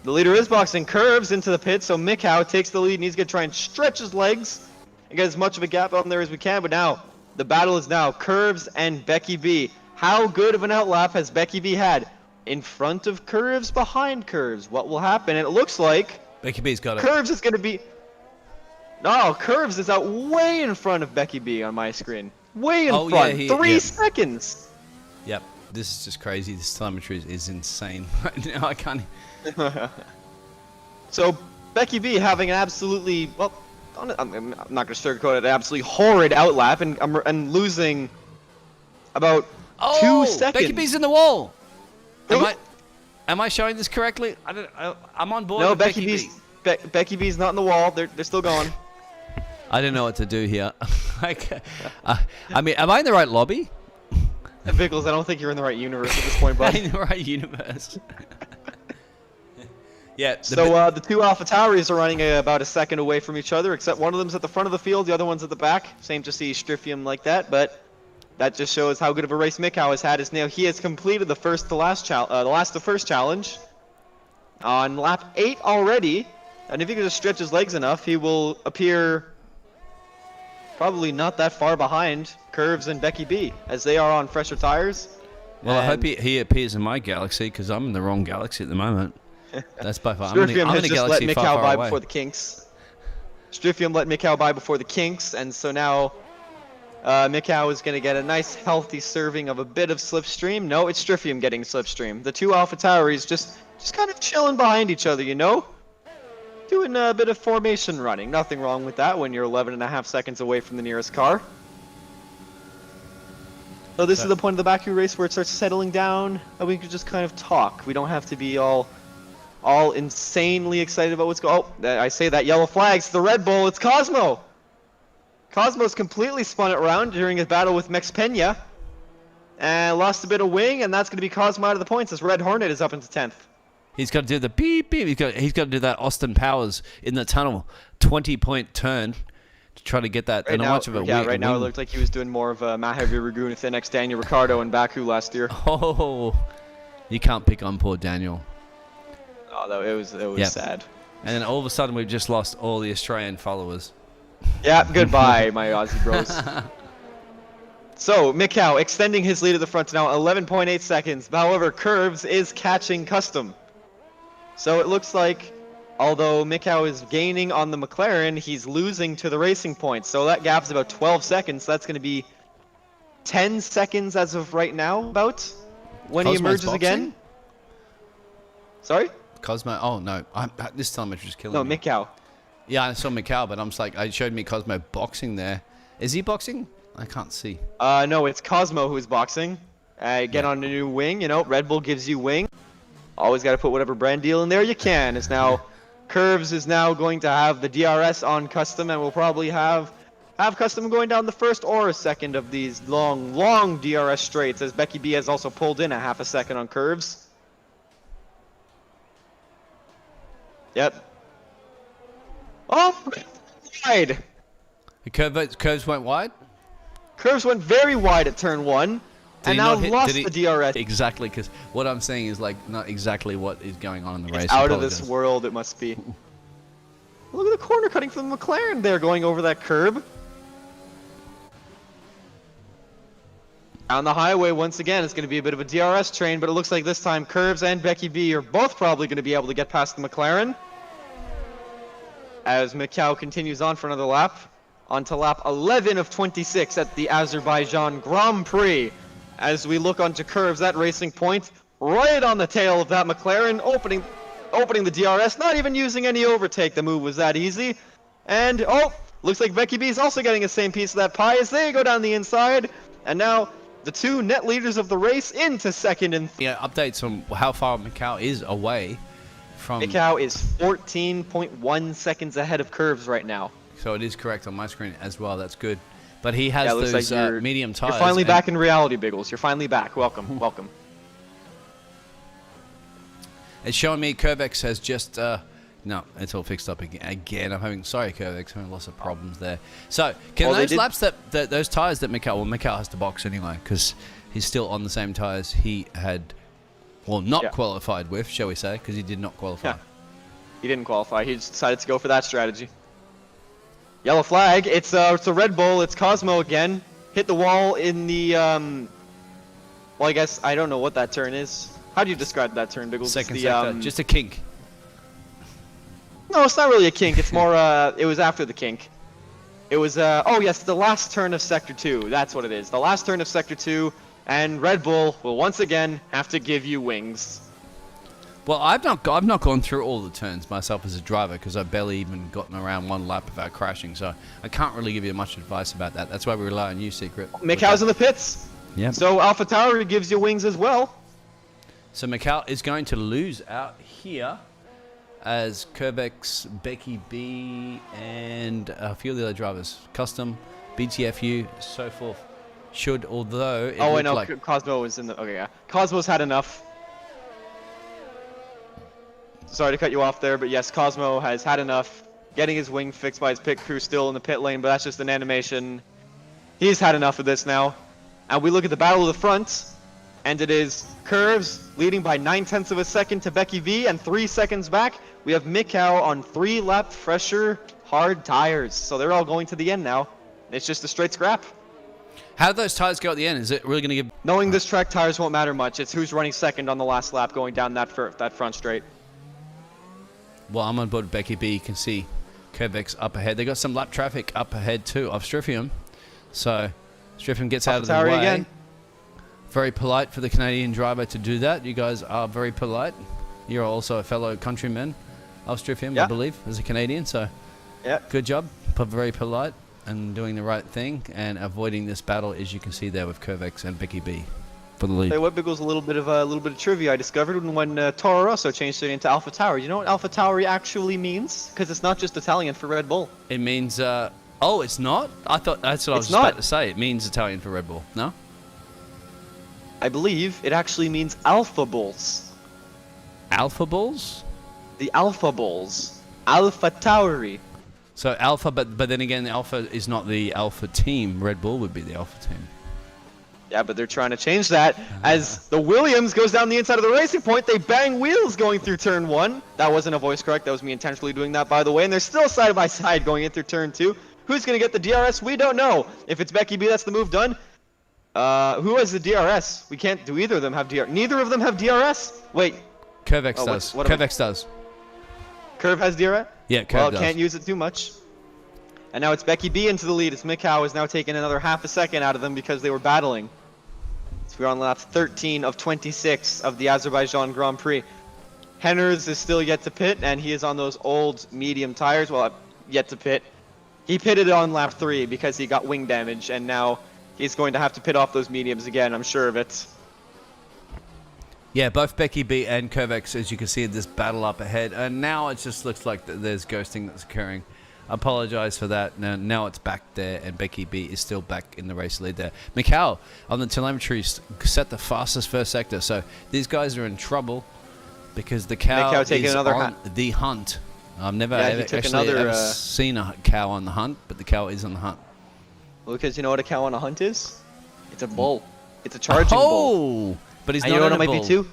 The leader is boxing. Curves into the pit, so Mikau takes the lead and he's going to try and stretch his legs and get as much of a gap on there as we can. But now, the battle is now Curves and Becky B. How good of an outlap has Becky B had? In front of Curves, behind Curves. What will happen? And it looks like Becky B's got it. Curves is going to be... No, Curves is out way in front of Becky B on my screen. Way in front. Yeah, 3 seconds. Yep. This is just crazy. This telemetry is insane right now. I can't... So, Becky B having an absolutely... Well, I'm not going to sugarcoat it. An absolutely horrid outlap and losing about 2 seconds. Becky B's in the wall. Am I showing this correctly? I'm on board. No, with Becky B. Becky B's not in the wall. They're still going. I don't know what to do here. I mean, am I in the right lobby? Vickles, I don't think you're in the right universe at this point, bud. In the right universe. Yeah. So the two Alpha Tauris are running about a second away from each other, except one of them's at the front of the field, the other one's at the back. Same to see Strifium like that, but that just shows how good of a race Mikau has had. As now he has completed the first challenge on lap 8 already, and if he can just stretch his legs enough, he will appear probably not that far behind Curves and Becky B, as they are on fresher tires. Well, I hope he appears in my galaxy, because I'm in the wrong galaxy at the moment. That's by far. I'm in a galaxy far, far away. Before the kinks. Strifium let Mikau by before the kinks, and so now Mikau is going to get a nice healthy serving of a bit of slipstream. No, it's Strifium getting slipstream. The two Alpha Tauris just kind of chilling behind each other, you know? Doing a bit of formation running. Nothing wrong with that when you're 11.5 seconds away from the nearest car. So this is the point of the Baku race where it starts settling down, and we can just kind of talk. We don't have to be all insanely excited about what's going on. Oh, I say that yellow flag's the Red Bull. It's Cosmo. Cosmo's completely spun it around during his battle with Mex Pena and lost a bit of wing, and that's going to be Cosmo out of the points as Red Hornet is up into 10th. He's got to do the beep beep. He's got to do that Austin Powers in the tunnel 20-point turn to try to get that. Right now, it looked like he was doing more of a Mahevi Ragun with the next Daniel Ricciardo in Baku last year. Oh, you can't pick on poor Daniel. Oh, it was sad. And then all of a sudden, we've just lost all the Australian followers. Yeah, goodbye, my Aussie bros. So, Mikau extending his lead at the front to now 11.8 seconds. However, Curves is catching Custom. So it looks like, although Mikau is gaining on the McLaren, he's losing to the Racing Point. So that gap's about 12 seconds. So that's going to be 10 seconds as of right now, about, when he emerges again. Sorry? Cosmo? Oh, no. This telemetry is killing me. No, Mikau. Yeah, I saw Mikau, but I'm just like, it showed me Cosmo boxing there. Is he boxing? I can't see. No, it's Cosmo who's boxing. Get on a new wing, you know, Red Bull gives you wing. Always got to put whatever brand deal in there you can. It's now, Curves is now going to have the DRS on Custom, and we'll probably have Custom going down the first or a second of these long DRS straights, as Becky B has also pulled in a half a second on Curves. Yep. Oh, wide. The curves went wide? Curves went very wide at turn 1. And now lost the DRS. Exactly, because what I'm saying is like not exactly what is going on in the race. It's out of this world, it must be. Look at the corner cutting from the McLaren there, going over that curb. On the highway, once again, it's going to be a bit of a DRS train, but it looks like this time Curves and Becky B are both probably going to be able to get past the McLaren. As Mikau continues on for another lap, onto lap 11 of 26 at the Azerbaijan Grand Prix. As we look onto Curves, that Racing Point, right on the tail of that McLaren, opening the DRS, not even using any overtake. The move was that easy. And, oh, looks like Becky B is also getting the same piece of that pie as they go down the inside. And now, the two net leaders of the race into second and third. Yeah, updates on how far Mikau is away from... Mikau is 14.1 seconds ahead of Curves right now. So it is correct on my screen as well. That's good. But he has those like medium tires. You're finally back in reality, Biggles. You're finally back. Welcome. Welcome. It's showing me Curvex has just... no, it's all fixed up again. I'm having... Sorry, Curvex. I'm having lots of problems there. So, can those laps those tires that Mikau... Well, Mikau has to box anyway, because he's still on the same tires he had... Well, not qualified with, shall we say, because he did not qualify. Yeah. He didn't qualify. He just decided to go for that strategy. Yellow flag. It's a Red Bull. It's Cosmo again. Hit the wall in the well, I guess I don't know what that turn is. How do you describe that turn, Biggles? Second the, sector, just a kink. No, it's not really a kink. It's more it was after the kink. It was oh yes, the last turn of Sector 2. That's what it is. The last turn of Sector 2, and Red Bull will once again have to give you wings. Well, I've not gone through all the turns myself as a driver because I've barely even gotten around one lap without crashing, so I can't really give you much advice about that. That's why we rely on you, Secret. Mikau's in the pits. Yeah. So Alpha Tauri gives you wings as well. So Mikau is going to lose out here as Curvex, Becky B, and a few of the other drivers, Custom, BTFU, so forth, should, although it I know, like Cosmo is in the... Okay, yeah. Cosmo's had enough. Sorry to cut you off there, but yes, Cosmo has had enough. Getting his wing fixed by his pit crew still in the pit lane, but that's just an animation. He's had enough of this now. And we look at the battle of the front, and it is Curves leading by 9/10 of a second to Becky V, and 3 seconds back, we have Mikau on 3-lap fresher hard tires. So they're all going to the end now. It's just a straight scrap. how do those tires go at the end? Is it really going to give... Knowing this track, tires won't matter much. It's who's running second on the last lap going down that front straight. Well, I'm on board with Becky B. You can see Curvex up ahead. They got some lap traffic up ahead too of Striffium. So Striffium gets out of the way. Again. Very polite for the Canadian driver to do that. You guys are very polite. You're also a fellow countryman of Striffium, I believe, as a Canadian. So good job. Very polite and doing the right thing and avoiding this battle, as you can see there with Curvex and Becky B for the lead. Hey, what Biggles, a little bit of trivia I discovered when Toro Rosso changed it into Alpha Tauri. You know what Alpha Tauri actually means? Because it's not just Italian for Red Bull. It means oh, it's not? I thought that's what I was just about to say. It means Italian for Red Bull. No? I believe it actually means Alpha Bulls. Alpha Bulls? The Alpha Bulls. Alpha Tauri. So Alpha, but then again, the Alpha is not the Alpha team. Red Bull would be the Alpha team. Yeah, but they're trying to change that. As the Williams goes down the inside of the racing point, they bang wheels going through turn 1. That wasn't a voice correct. That was me intentionally doing that, by the way. And they're still side by side going into turn 2. Who's going to get the DRS? We don't know. If it's Becky B, that's the move done. Who has the DRS? We can't do either of them have DRS. Neither of them have DRS? Wait. Curvex does. Curvex does. Curve has DRS? Yeah, Curve well, does. Can't use it too much. And now it's Becky B into the lead. It's Mikau is now taking another half a second out of them because they were battling. So we're on lap 13 of 26 of the Azerbaijan Grand Prix. Henners is still yet to pit, and he is on those old medium tires. Well, yet to pit. He pitted on lap 3 because he got wing damage, and now he's going to have to pit off those mediums again, I'm sure of it. Yeah, both Becky B and Curvex, as you can see, this battle up ahead. And now it just looks like there's ghosting that's occurring. I apologize for that. Now it's back there, and Becky B is still back in the race lead there. Mikau on the telemetry set the fastest first sector. So these guys are in trouble because the cow is on the hunt. I've never ever seen a cow on the hunt, but the cow is on the hunt. Well, because you know what a cow on a hunt is? It's a bull. It's a charging bull. But he's and not you know what a it might be too?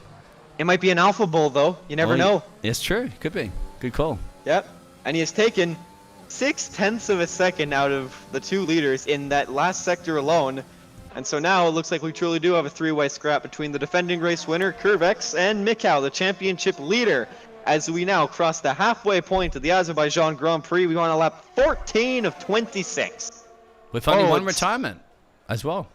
It might be an alpha bull, though. You never know. It's true. Could be. Good call. Yep. And he has taken 0.6 of a second out of the 2 leaders in that last sector alone. And so now it looks like we truly do have a 3-way scrap between the defending race winner, Curvex, and Mikau, the championship leader. As we now cross the halfway point of the Azerbaijan Grand Prix, we want to lap 14 of 26. With only one retirement as well.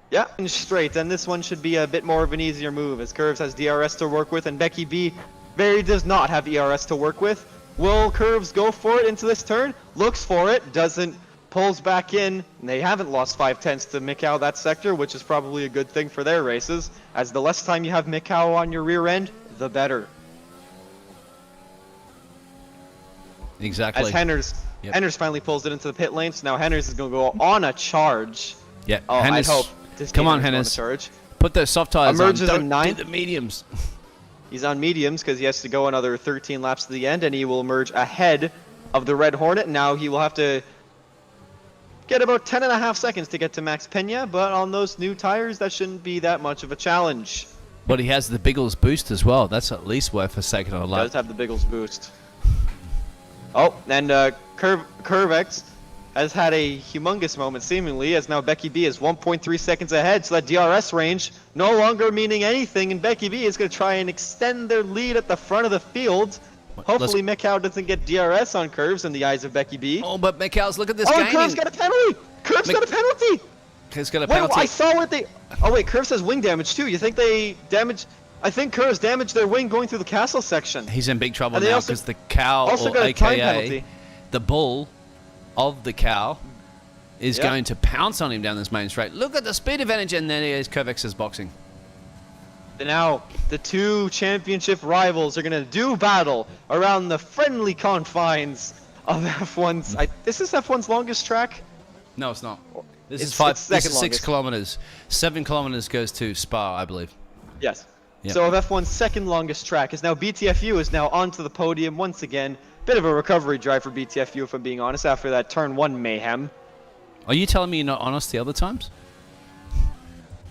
Yeah, and straight, and this one should be a bit more of an easier move as Curves has DRS to work with and Becky B does not have ERS to work with. Will Curves go for it into this turn? Looks for it, doesn't, pulls back in, and they haven't lost 5/10 to Mikau that sector, which is probably a good thing for their races, as the less time you have Mikau on your rear end, the better. Exactly. As Henners finally pulls it into the pit lane, so now Henners is going to go on a charge. Yeah, oh, I hope. Come on, Henners. Put those soft tires Emerges on. in Don't 9th. do the mediums. He's on mediums because he has to go another 13 laps to the end, and he will emerge ahead of the Red Hornet. Now he will have to get about 10.5 seconds to get to Max Pena, but on those new tires, that shouldn't be that much of a challenge. But he has the Biggles boost as well. That's at least worth a second on a lap. He does have the Biggles boost. Oh, and Curvex has had a humongous moment, seemingly, as now Becky B is 1.3 seconds ahead, so that DRS range no longer meaning anything, and Becky B is going to try and extend their lead at the front of the field. Hopefully Mikau doesn't get DRS on Curves in the eyes of Becky B. Oh, but Mikhail's, look at this Oh, gaining. Curves got a penalty! Curves got a penalty! Curves got a Wait, penalty. I saw what they... Oh wait, Curves has wing damage too. You think they damaged... I think Curves damaged their wing going through the castle section. He's in big trouble And they now also- because the cow, also or got a time AKA penalty. the bull of the cow, is Yep. going to pounce on him down this main straight. Look at the speed advantage, and then here's Curvex's boxing. And now, the two championship rivals are going to do battle around the friendly confines of F1's... this is F1's longest track? No, it's not. This It's is 5. second This is 6 longest. kilometers. 7 kilometers goes to Spa, I believe. Yes. Yep. So F1's second longest track is now BTFU is now onto the podium once again. Bit of a recovery drive for BTFU, if I'm being honest, after that turn 1 mayhem. Are you telling me you're not honest the other times?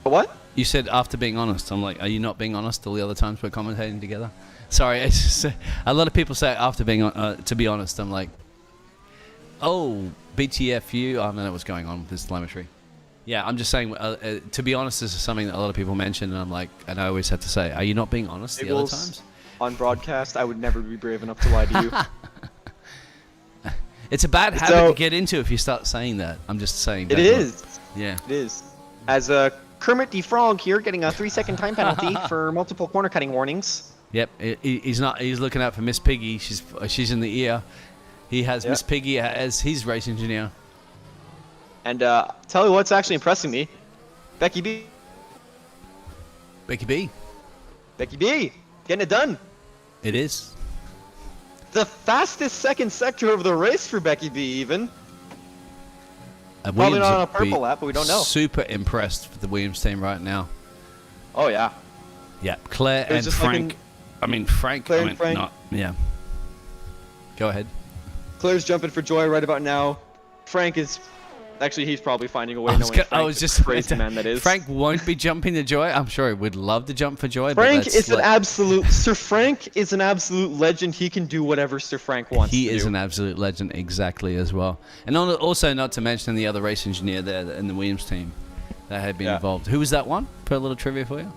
What? You said after being honest. I'm like, are you not being honest all the other times we're commentating together? Sorry, it's just, a lot of people say after being to be honest. I'm like, oh, BTFU. I don't know what's going on with this telemetry. Yeah, I'm just saying, to be honest, this is something that a lot of people mention, and I'm like, and I always have to say, are you not being honest the other times? On broadcast, I would never be brave enough to lie to you. It's a bad habit to get into if you start saying that. I'm just saying. It is. Yeah. It is. As Kermit the Frog here getting a 3-second time penalty for multiple corner cutting warnings. Yep. He's not. He's looking out for Miss Piggy. She's in the ear. He has Miss Piggy as his race engineer. And tell you what's actually impressing me, Becky B. Becky B. Becky B. Getting it done. It is. The fastest second sector of the race for Becky B. Even. Probably Williams not on a would be purple lap, but we don't know. Super impressed with the Williams team right now. Oh yeah. Yeah, Claire It was and just Frank. Frank. Claire and Frank. Not. Yeah. Go ahead. Claire's jumping for joy right about now. Frank is. Actually, he's probably finding a way. I was just crazy man that is. Frank won't be jumping to joy. I'm sure he would love to jump for joy. Frank but is an absolute. Sir Frank is an absolute legend. He can do whatever Sir Frank wants. He to is do. an absolute legend, exactly as well. And also, not to mention the other race engineer there in the Williams team that had been involved. Who was that one? Put a little trivia for you.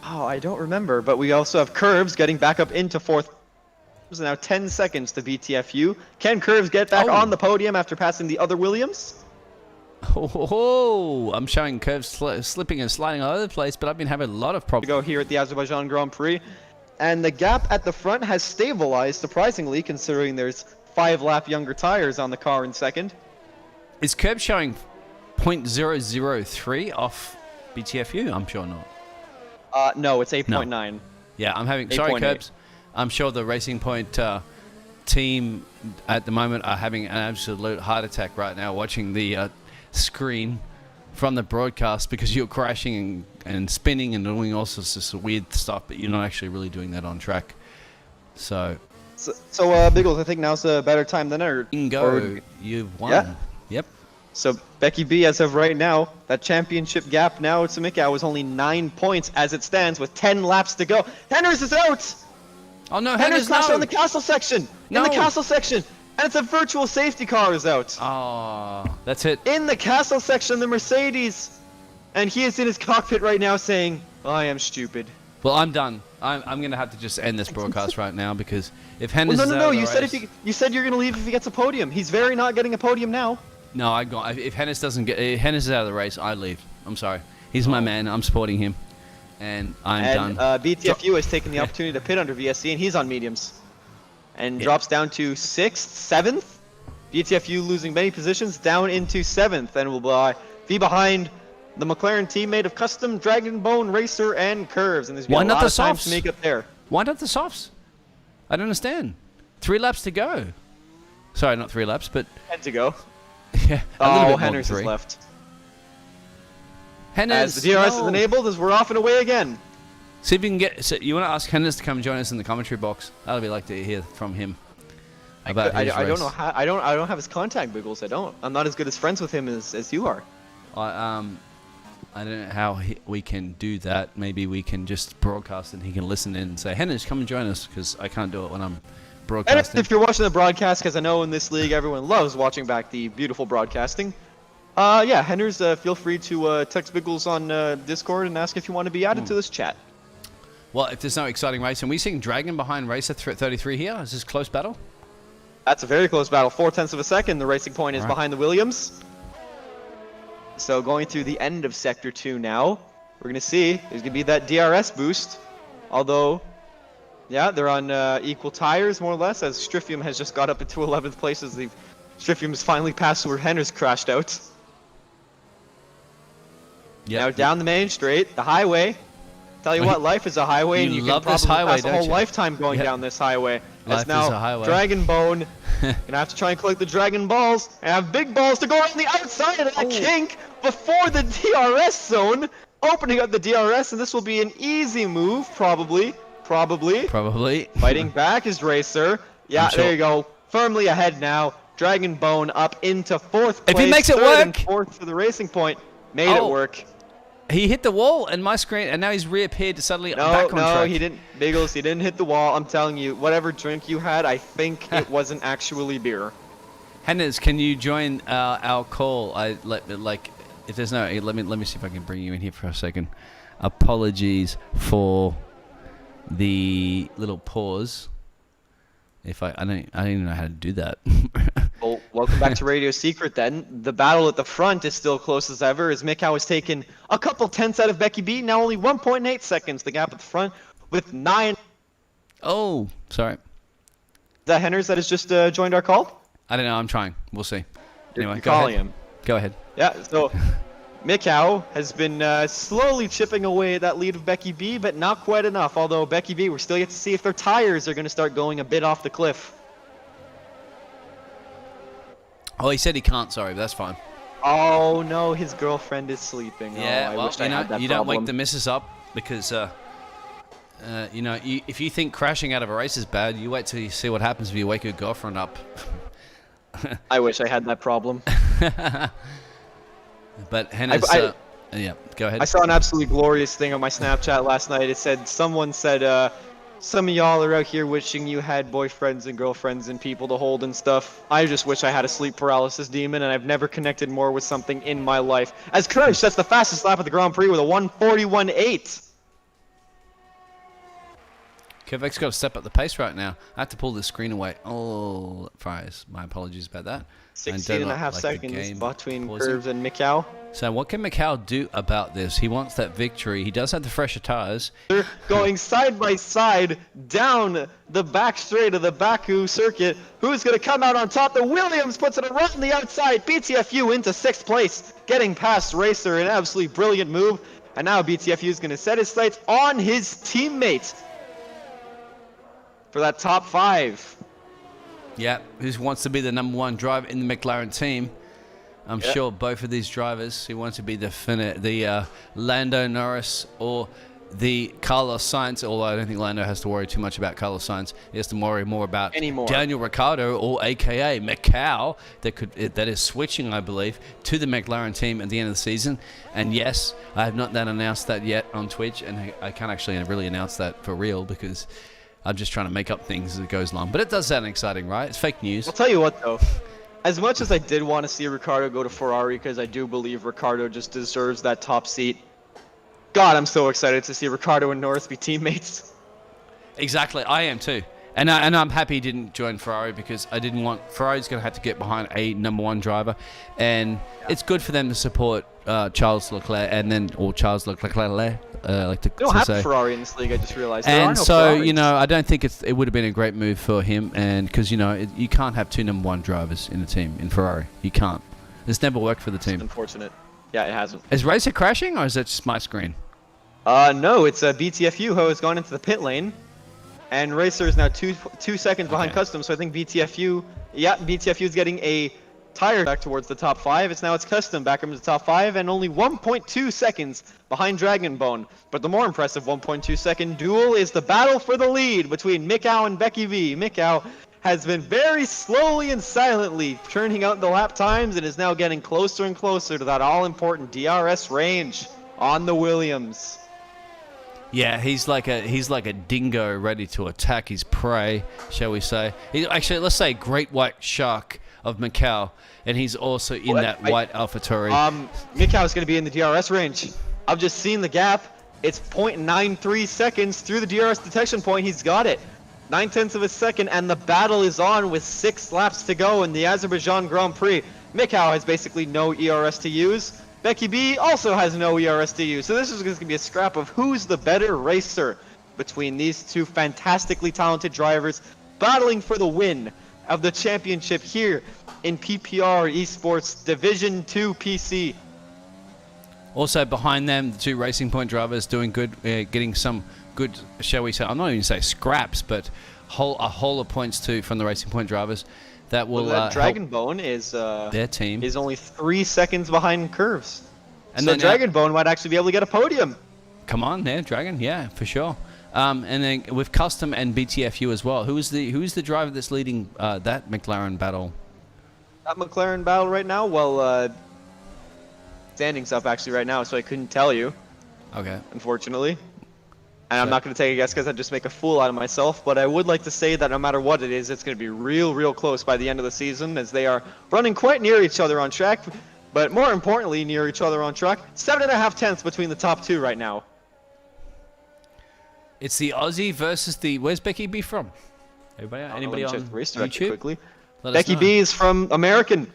Oh, I don't remember. But we also have Curves getting back up into fourth. There's now 10 seconds to BTFU. Can Curves get back on the podium after passing the other Williams? Oh, I'm showing Curves slipping and sliding all over the place, but I've been having a lot of To problems. go here at the Azerbaijan Grand Prix. And the gap at the front has stabilized, surprisingly, considering there's 5-lap younger tires on the car in second. Is Curves showing 0.003 off BTFU? I'm sure not. No, it's 8.9. Yeah, I'm having... Sorry, 8.8. Curbs. I'm sure the Racing Point team at the moment are having an absolute heart attack right now watching the screen from the broadcast because you're crashing and spinning and doing all sorts of weird stuff, but you're not actually really doing that on track. So Biggles, I think now's a better time than ever. bingo, you've won. Yeah. Yep. So Becky B, as of right now, that championship gap now to Mikau is only 9 points as it stands with 10 laps to go. Henners is out! Oh no, Henners Henners, crashed no! on the castle section! No. In the castle section! And it's a virtual safety car is out! Oh, that's it. In the castle section, the Mercedes! And he is in his cockpit right now saying, I am stupid. Well, I'm done. I'm gonna have to just end this broadcast right now because if Henners Well, is out no, of the you said race- you said you're gonna leave if he gets a podium. He's very not getting a podium now. No, I got. If Hennis doesn't get, if Hennis is out of the race, I leave. I'm sorry. He's my man. I'm supporting him, and I'm done. BTFU has taken the opportunity to pit under VSC, and he's on mediums, and drops down to 6th, 7th. BTFU losing many positions down into 7th, and will be behind the McLaren teammate of Custom, Dragon Bone Racer, and Curves. And there's Why a not lot the of time softs? to make up there. Why not the softs? I don't understand. 3 laps to go. Sorry, not 3 laps, but 10 to go. yeah, a little bit more than Henners is 3. left. Hennis, As the DRS is enabled, as we're off and away again. See if you can get. So you want to ask Hennis to come join us in the commentary box? That'll be like to hear from him about his I don't race. know how. I don't have his contact, Biggles. I don't. I'm not as good as friends with him as you are. I don't know how we can do that. Maybe we can just broadcast and he can listen in and say, Hennis, come and join us, because I can't do it when I'm broadcasting. if you're watching the broadcast, because I know in this league everyone loves watching back the beautiful broadcasting. Yeah, Henders, feel free to text Biggles on Discord and ask if you want to be added to this chat. Well, if there's no exciting race, and we seeing Dragon behind Racer 33 here. Is this close battle? That's a very close battle. 0.4 of a second. The racing point is behind the Williams. So going through the end of Sector 2 now, we're going to see there's going to be that DRS boost. Although, yeah, they're on equal tires, more or less, as Striffium has just got up into 11th place as the Striffium has finally passed where Henders crashed out. Yep. Now down the main straight, the highway. Tell you what, life is a highway, and you love can this probably highway, pass a don't whole you? lifetime going down this highway. Life As now, is a highway. Dragon Bone gonna have to try and collect the Dragon Balls and have big balls to go around the outside of that kink before the DRS zone, opening up the DRS, and this will be an easy move, probably. Fighting back is Racer. Yeah, I'm sure. there you go. Firmly ahead now. Dragon Bone up into 4th place. If he makes it third work! and 4th for the Racing Point. Made it work. He hit the wall and my screen, and now he's reappeared to suddenly No, back on track. no, he didn't. Biggles, he didn't hit the wall. I'm telling you, whatever drink you had, I think it wasn't actually beer. Henders, can you join our call? If there's no, let me see if I can bring you in here for a second. Apologies for the little pause. If I don't even know how to do that. Well, welcome back to Radio Secret then. The battle at the front is still close as ever, as Mikau has taken a couple tenths out of Becky B. Now only 1.8 seconds, the gap at the front, with 9. Oh, sorry. Is that Henders that has just joined our call? I don't know. I'm trying. We'll see. Anyway, You're go calling ahead. him. Go ahead. Yeah, so Mikau has been slowly chipping away at that lead of Becky B, but not quite enough. Although Becky B, we're still yet to see if their tires are going to start going a bit off the cliff. Oh, he said he can't. Sorry, but that's fine. Oh no, his girlfriend is sleeping. Yeah, I well, wish I had that you don't wake problem. the missus up because, if you think crashing out of a race is bad, you wait till you see what happens if you wake your girlfriend up. I wish I had that problem. But Hannah's, yeah, go ahead. I saw an absolutely glorious thing on my Snapchat last night. It said, someone said, some of y'all are out here wishing you had boyfriends and girlfriends and people to hold and stuff. I just wish I had a sleep paralysis demon, and I've never connected more with something in my life. As Courage sets the fastest lap of the Grand Prix with a 1:41.8. Kevek's got to step up the pace right now. I have to pull the screen away. Oh, fries. My apologies about that. 16.5 seconds between Curves and Mikau. So what can Mikau do about this? He wants that victory. He does have the fresher tires. They're going side by side down the back straight of the Baku circuit. Who's going to come out on top? The Williams puts it right on the outside. BTFU into 6th place, getting past Racer. An absolutely brilliant move. And now BTFU is going to set his sights on his teammate for that top 5. Yeah, who wants to be the #1 driver in the McLaren team? I'm sure both of these drivers who want to be the Lando Norris or the Carlos Sainz, although I don't think Lando has to worry too much about Carlos Sainz. He has to worry more about Daniel Ricciardo, or AKA Mikau, that is switching, I believe, to the McLaren team at the end of the season. And yes, I have not announced that yet on Twitch, and I can't actually really announce that for real because I'm just trying to make up things as it goes along. But it does sound exciting, right? It's fake news. I'll tell you what, though. As much as I did want to see Ricciardo go to Ferrari, because I do believe Ricciardo just deserves that top seat, God, I'm so excited to see Ricciardo and Norris be teammates. Exactly, I am too. And I'm happy he didn't join Ferrari because I didn't want... Ferrari's going to have to get behind a #1 driver. And it's good for them to support Charles Leclerc or Charles Leclerc, like to They don't have say. a Ferrari in this league, I just realized. And so, I don't think it would have been a great move for him. And because, you can't have two #1 drivers in a team in Ferrari. You can't. It's never worked for the team. It's unfortunate. Yeah, it hasn't. Is Racer crashing or is it just my screen? No, it's BTFU who has gone into the pit lane. And Racer is now two seconds behind Custom, so I think BTFU is getting a tire back towards the top 5. It's Custom back up to the top 5, and only 1.2 seconds behind Dragon Bone. But the more impressive 1.2 second duel is the battle for the lead between Mikau and Becky V. Mikau has been very slowly and silently churning out the lap times and is now getting closer and closer to that all-important DRS range on the Williams. Yeah, he's like a dingo ready to attack his prey, shall we say? Actually, let's say great white shark of Macau, and he's also in that white AlphaTauri. Mikau is going to be in the DRS range. I've just seen the gap. It's 0.93 seconds through the DRS detection point. He's got it. 9/10 of a second, and the battle is on with 6 laps to go in the Azerbaijan Grand Prix. Mikau has basically no ERS to use. Becky B also has no ERS to use. So this is going to be a scrap of who's the better racer between these two fantastically talented drivers battling for the win of the championship here in PPR Esports Division 2 PC. Also behind them, the 2 Racing Point drivers doing good, getting some good, shall we say, I'm not even say scraps, but a whole of points too from the Racing Point drivers. That will that Dragon Bone is their team is only 3 seconds behind Curves, and so then Dragon Bone might actually be able to get a podium. Come on, there, Dragon, yeah, for sure. And then with Custom and BTFU as well. Who's the driver that's leading that McLaren battle? That McLaren battle right now, well, standings up actually right now, so I couldn't tell you. Okay. Unfortunately. And I'm not going to take a guess because I'd just make a fool out of myself, but I would like to say that no matter what it is, it's going to be real close by the end of the season, as they are running quite near each other on track, but more importantly, near each other on track. 7.5 tenths between the top 2 right now. It's the Aussie versus the... Where's Becky B from? Anybody on YouTube? Quickly. Becky B is from American.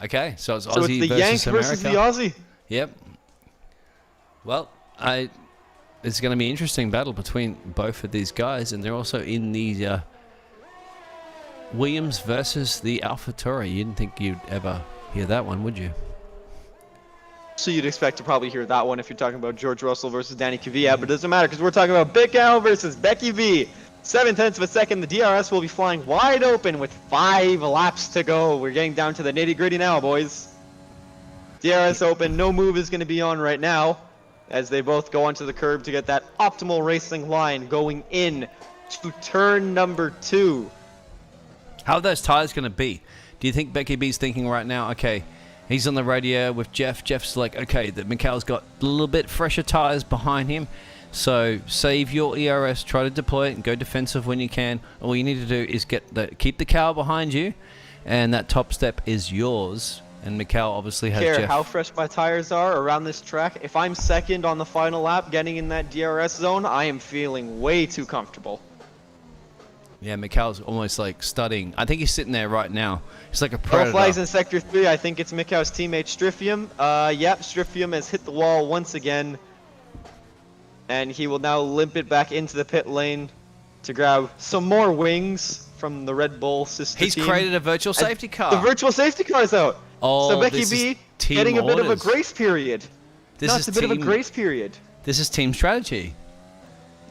Okay, so it's Aussie so it's the versus Yank America. versus the Aussie. Yep. Well, it's going to be an interesting battle between both of these guys, and they're also in the Williams versus the AlphaTauri. You didn't think you'd ever hear that one, would you? So you'd expect to probably hear that one if you're talking about George Russell versus Danny Kvyat, but it doesn't matter because we're talking about Big Al versus Becky B. 7/10 of a second. The DRS will be flying wide open with 5 laps to go. We're getting down to the nitty-gritty now, boys. DRS open. No move is going to be on right now, as they both go onto the curb to get that optimal racing line going in to turn number 2. How are those tires going to be? Do you think Becky B's thinking right now, okay, he's on the radio with Jeff. Jeff's like, okay, that Mikhail's got a little bit fresher tires behind him, so save your ERS, try to deploy it and go defensive when you can. All you need to do is keep the cow behind you, and that top step is yours. And Mikhail obviously has Jeff. How fresh my tires are around this track. If I'm second on the final lap getting in that DRS zone, I am feeling way too comfortable. Yeah, Mikhail's almost like studying. I think he's sitting there right now. He's like a predator. Flags in Sector 3. I think it's Mikhail's teammate Strifium. Yep, Strifium has hit the wall once again. And he will now limp it back into the pit lane to grab some more wings from the Red Bull sister team. He's created a virtual safety car. The virtual safety car is out. Oh, so Becky B getting a bit of a grace period. This is a bit of a grace period. This is team strategy.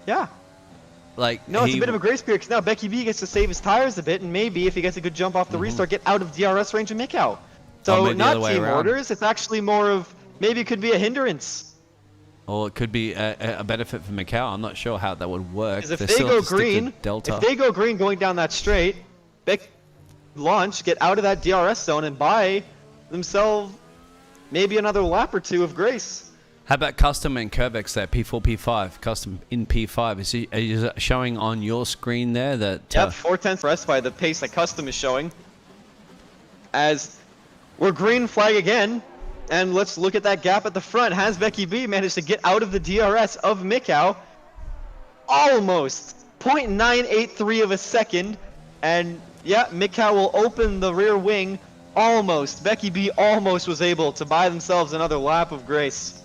Yeah. Like no, it's a bit of a grace period because now Becky B gets to save his tires a bit, and maybe if he gets a good jump off the restart, get out of DRS range of Mikau. So not team orders. It's actually more of maybe it could be a hindrance. Or it could be a benefit for Mikau. I'm not sure how that would work. Because if they go green, going down that straight, launch, get out of that DRS zone, and buy themselves maybe another lap or 2 of grace. How about Custom and Curvex there, P4, P5, Custom in P5. Is it showing on your screen there that... Yep, 4/10 rest by the pace that Custom is showing. As we're green flag again, and let's look at that gap at the front. Has Becky B managed to get out of the DRS of Mikau? Almost 0.983 of a second, and yeah, Mikau will open the rear wing. Almost. Becky B almost was able to buy themselves another lap of grace.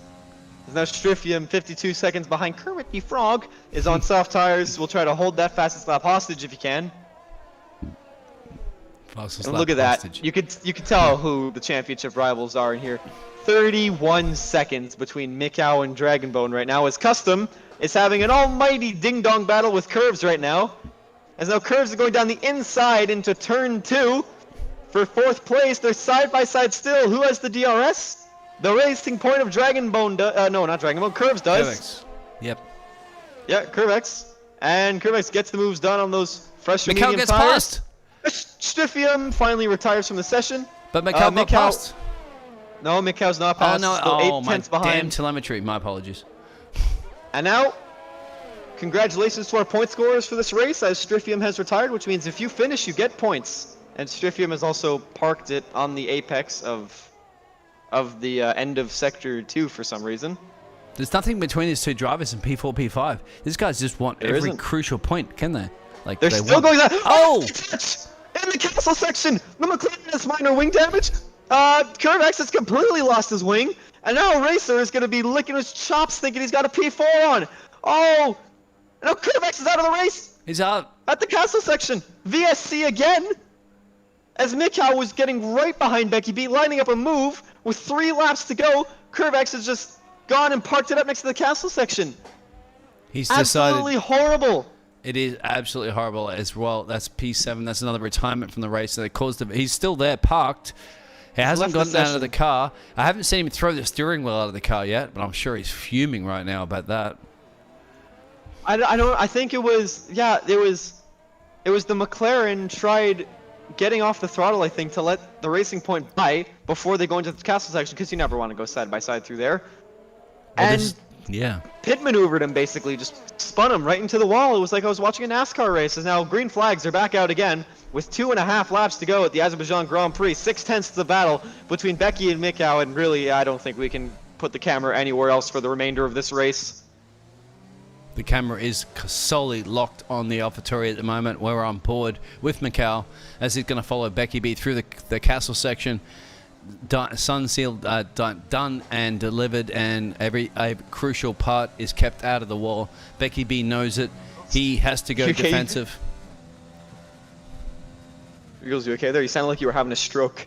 Now Strifium, 52 seconds behind Kermit the Frog, is on soft tires. We'll try to hold that fastest lap hostage if you can. And look at that. You could tell who the championship rivals are in here. 31 seconds between Mikau and Dragonbone right now, as Custom is having an almighty ding-dong battle with Curves right now. As now Curves are going down the inside into turn 2 for 4th place. They're side by side still. Who has the DRS? The racing point of Dragonbone no, not Dragonbone. Curves does. Curvex. Yep. Yeah, Curvex. And Curvex gets the moves done on those fresh Mikau medium gets tires. passed. Strifium finally retires from the session. But Mikau got passed. No, Mikau's not passed. Oh, no. Still Oh, 8 my tenths behind. damn telemetry. My apologies. And now, congratulations to our point scorers for this race, as Stryfium has retired, which means if you finish, you get points. And Stryfium has also parked it on the apex of the end of Sector 2 for some reason. There's nothing between these two drivers in P4, P5. These guys just want every crucial point, can they? Like They're still going that. Oh! In the castle section, the McLaren has minor wing damage. Curvex has completely lost his wing, and now Racer is going to be licking his chops thinking he's got a P4 on. Oh! No, Curvex is out of the race. He's out. At the castle section. VSC again. As Mikau was getting right behind Becky B, lining up a move with 3 laps to go. Curvex has just gone and parked it up next to the castle section. He's absolutely horrible. It is absolutely horrible as well. That's P7. That's another retirement from the race. So they caused him. He's still there, parked. He hasn't gotten out of the car. I haven't seen him throw the steering wheel out of the car yet, but I'm sure he's fuming right now about that. I think it was the McLaren tried getting off the throttle, I think, to let the Racing Point by before they go into the castle section, because you never want to go side by side through there. Well, and yeah, pit maneuvered him, basically just spun him right into the wall. It was like I was watching a NASCAR race. And now green flags are back out again with 2.5 laps to go at the Azerbaijan Grand Prix. 6/10 of the battle between Becky and Mikau, and really I don't think we can put the camera anywhere else for the remainder of this race. The camera is solely locked on the AlphaTauri at the moment. We're on board with Mikau as he's going to follow Becky B through the castle section. Sun sealed, done and delivered, and a crucial part is kept out of the wall. Becky B knows it. He has to go defensive. Eagles, you okay there? You sounded like you were having a stroke.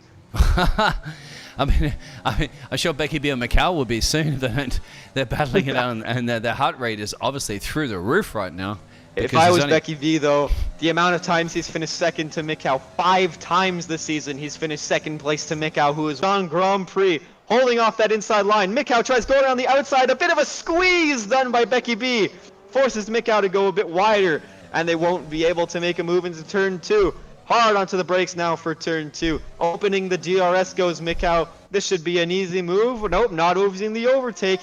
I mean, I'm sure Becky B and Mikau will be soon. They're battling it out, and their heart rate is obviously through the roof right now. If I was Becky V, though, the amount of times he's finished second to Mikau, 5 times this season he's finished second place to Mikau, who is on Grand Prix, holding off that inside line. Mikau tries going around the outside, a bit of a squeeze done by Becky B, forces Mikau to go a bit wider, and they won't be able to make a move into turn 2. Hard onto the brakes now for turn 2. Opening the DRS goes Mikau. This should be an easy move. Nope, not using the overtake.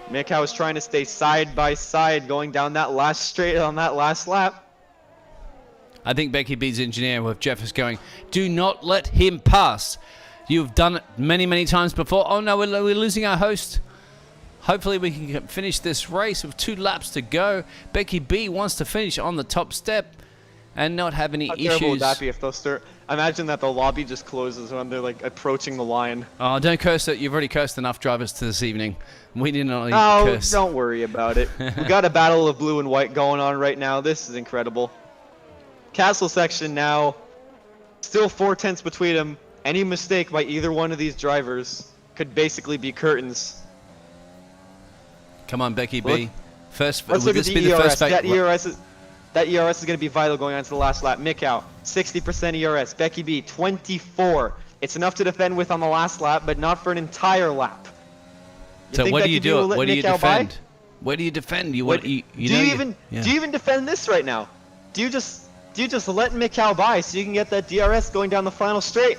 Mikau is trying to stay side by side, going down that last straight on that last lap. I think Becky B's engineer with Jeff is going, do not let him pass. You've done it many, many times before. Oh no, we're losing our host. Hopefully we can finish this race with 2 laps to go. Becky B wants to finish on the top step and not have any issues. How terrible would that be if they'll start? Imagine that the lobby just closes when they're like approaching the line. Oh, don't curse it. You've already cursed enough drivers to this evening. We did not curse. Don't worry about it. We got a battle of blue and white going on right now. This is incredible. Castle section now. Still 4/10 between them. Any mistake by either one of these drivers could basically be curtains. Come on, Becky B. Let's look at the ERS. That ERS is going to be vital going on to the last lap. Mikau, 60% ERS. Becky B, 24. It's enough to defend with on the last lap, but not for an entire lap. So what do you do? What do you defend? What do you defend? Do you even defend this right now? Do you just let Mikau by so you can get that DRS going down the final straight?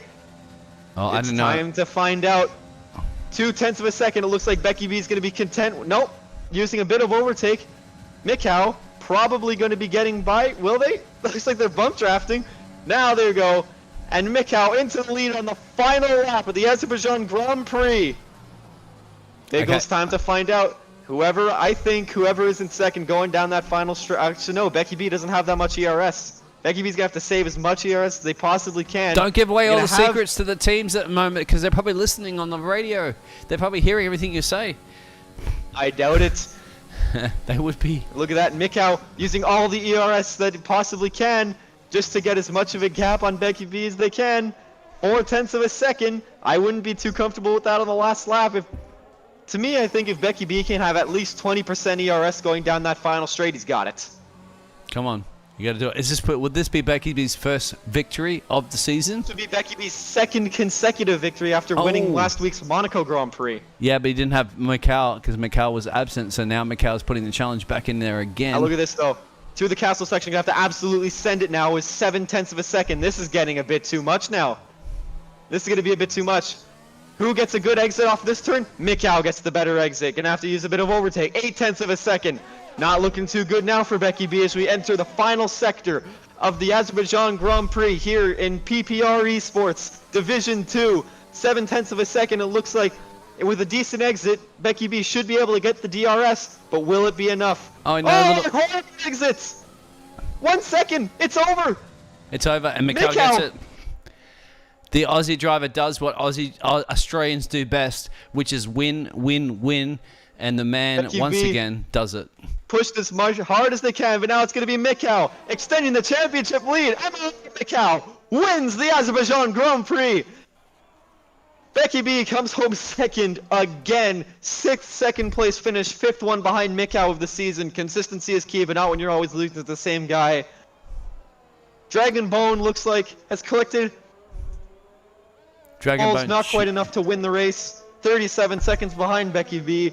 Oh, I don't know. It's time to find out. 0.2 of a second. It looks like Becky B is going to be content. Nope. Using a bit of overtake. Mikau probably going to be getting by. Will they? Looks like they're bump drafting. Now there you go. And Mikau into the lead on the final lap of the Azerbaijan Grand Prix. It goes time to find out. Whoever is in second going down that final stretch. Actually, no, Becky B doesn't have that much ERS. Becky B's going to have to save as much ERS as they possibly can. Don't give away all the secrets to the teams at the moment, because they're probably listening on the radio. They're probably hearing everything you say. I doubt it. They would be. Look at that, Mikau using all the ERS that he possibly can just to get as much of a gap on Becky B as they can. 0.4 of a second. I wouldn't be too comfortable with that on the last lap. To me, I think if Becky B can have at least 20% ERS going down that final straight, he's got it. Come on. You got to do it. Would this be Becky B's first victory of the season? This would be Becky B's second consecutive victory after winning last week's Monaco Grand Prix. Yeah, but he didn't have Mikau because Mikau was absent, so now Mikau's putting the challenge back in there again. Now look at this, though. Through the castle section, you have to absolutely send it now with 0.7 of a second. This is getting a bit too much now. This is going to be a bit too much. Who gets a good exit off this turn? Mikau gets the better exit. Gonna have to use a bit of overtake. 0.8 of a second. Not looking too good now for Becky B as we enter the final sector of the Azerbaijan Grand Prix here in PPR Esports Division 2. 0.7 of a second, it looks like with a decent exit, Becky B should be able to get the DRS, but will it be enough? Oh, no, Hornet exits! 1 second, it's over! It's over, and Mikhail gets it. The Aussie driver does what Australians do best, which is win, win, win, and the man, Becky once B again, does it. pushed as much hard as they can, but now it's going to be Mikhail extending the championship lead. Mikhail wins the Azerbaijan Grand Prix. Becky B comes home second again. 6th second place finish, 5th one behind Mikhail of the season. Consistency is key, but not when you're always losing to the same guy. Dragon Bone looks like has collected. Dragon Bone not quite enough to win the race. 37 seconds behind Becky B.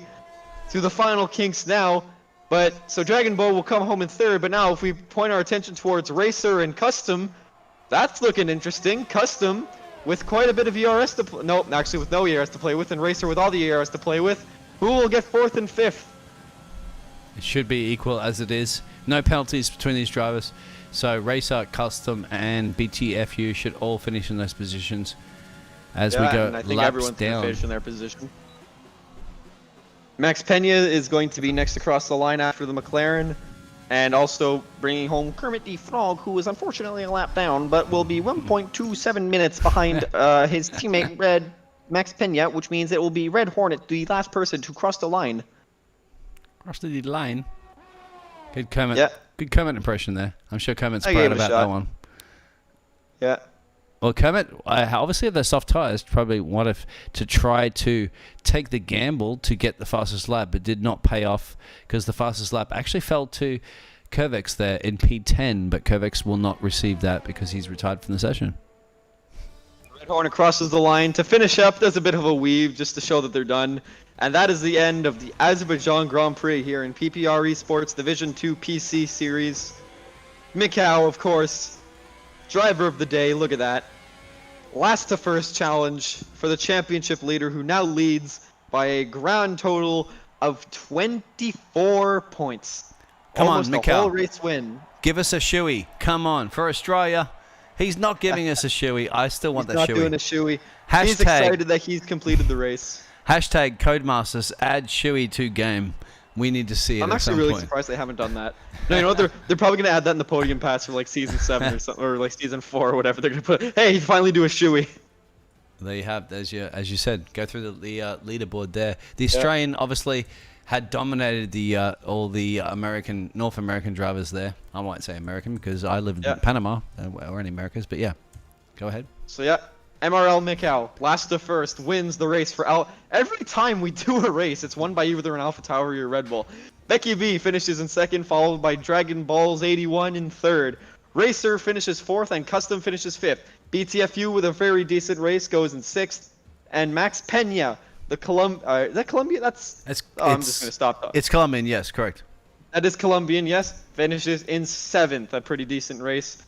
Through the final kinks now. But so Dragon Ball will come home in 3rd, but now if we point our attention towards Racer and Custom, that's looking interesting. Custom with quite a bit of ERS to play. Nope, actually with no ERS to play with, and Racer with all the ERS to play with. Who will get 4th and 5th? It should be equal as it is. No penalties between these drivers. So Racer, Custom, and BTFU should all finish in those positions as we go and I think laps everyone's going down. to finish in their position. Max Pena is going to be next across the line after the McLaren, and also bringing home Kermit the Frog, who is unfortunately a lap down, but will be 1.27 minutes behind his teammate Red Max Pena, which means it will be Red Hornet, the last person to cross the line. Cross the line. Good Kermit. Yeah. Good Kermit impression there. I'm sure Kermit's I proud gave it a about shot. that one. Yeah. Well, Kermit, obviously if they're soft tires, probably wanted to try to take the gamble to get the fastest lap, but did not pay off because the fastest lap actually fell to Kervex there in P10, but Kervex will not receive that because he's retired from the session. Red Hornet crosses the line to finish up, does a bit of a weave just to show that they're done. And that is the end of the Azerbaijan Grand Prix here in PPR Esports Division 2 PC Series. Mikhail, of course, driver of the day, look at that. Last to first challenge for the championship leader, who now leads by a grand total of 24 points. Come on, Almost Mikhail. a whole race win. Give us a shoey. Come on, for Australia. He's not giving us a shoey. I still want He's that not shoey. doing a shoey. Hashtag- He's excited that he's completed the race. Hashtag Codemasters, add shoey to game. We need to see it I'm at actually some really point. surprised they haven't done that. No, you know what? They're probably gonna add that in the podium pass for like season 7 or something, or like season 4 or whatever. They're gonna put, hey, you finally do a shoey. There you have, as you said, go through the leaderboard there. The Australian obviously had dominated the all the North American drivers there. I might say American because I live in Panama, or any Americas, but yeah, go ahead. So yeah, MRL Mikhail, last to first, wins the race for Al. Every time we do a race, it's won by either an Alpha Tower or a Red Bull. Becky B finishes in 2nd, followed by Dragon Balls 81 in 3rd. Racer finishes 4th, and Custom finishes 5th. BTFU with a very decent race goes in 6th, and Max Pena, the is that Colombia? I'm just gonna stop. It's Colombian, yes, correct. That is Colombian, yes. Finishes in 7th, a pretty decent race.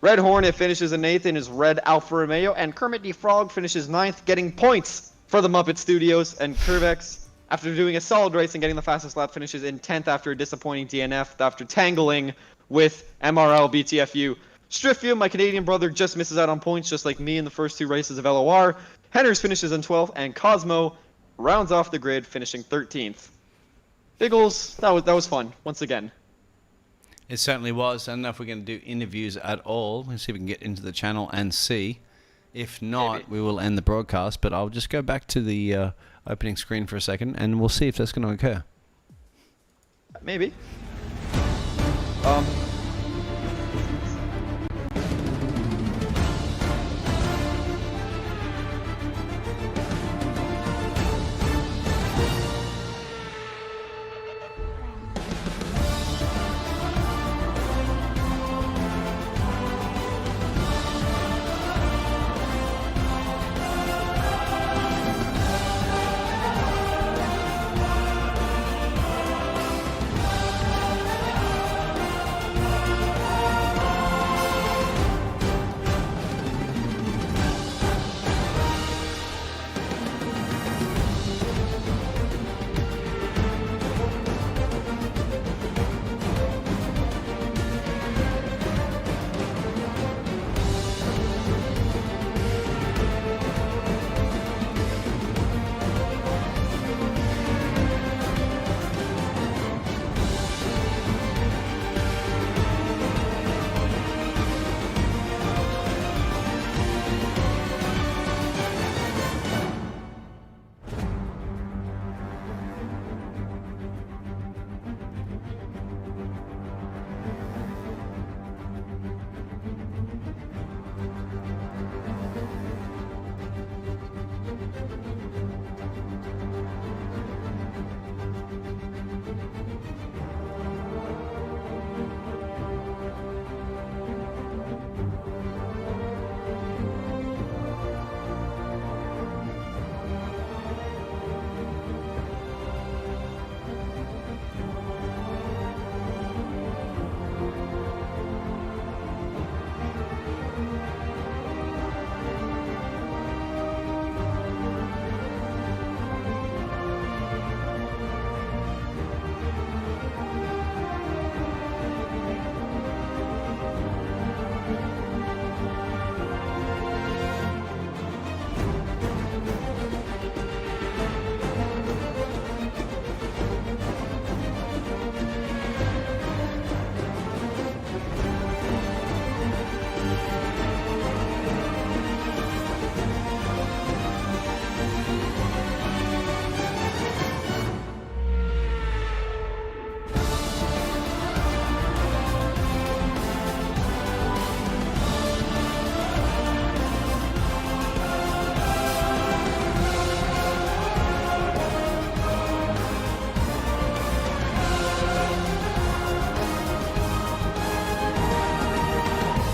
Red Hornet finishes in 8th in his red Alfa Romeo, and Kermit the Frog finishes 9th, getting points for the Muppet Studios. And Curvex, after doing a solid race and getting the fastest lap, finishes in 10th after a disappointing DNF after tangling with MRL BTFU. Striffium, my Canadian brother, just misses out on points, just like me in the first 2 races of LOR. Henners finishes in 12th, and Cosmo rounds off the grid, finishing 13th. Biggles, that was fun once again. It certainly was. I don't know if we're going to do interviews at all. Let's see if we can get into the channel and see. If not, we will end the broadcast. But I'll just go back to the opening screen for a second, and we'll see if that's going to occur. Maybe.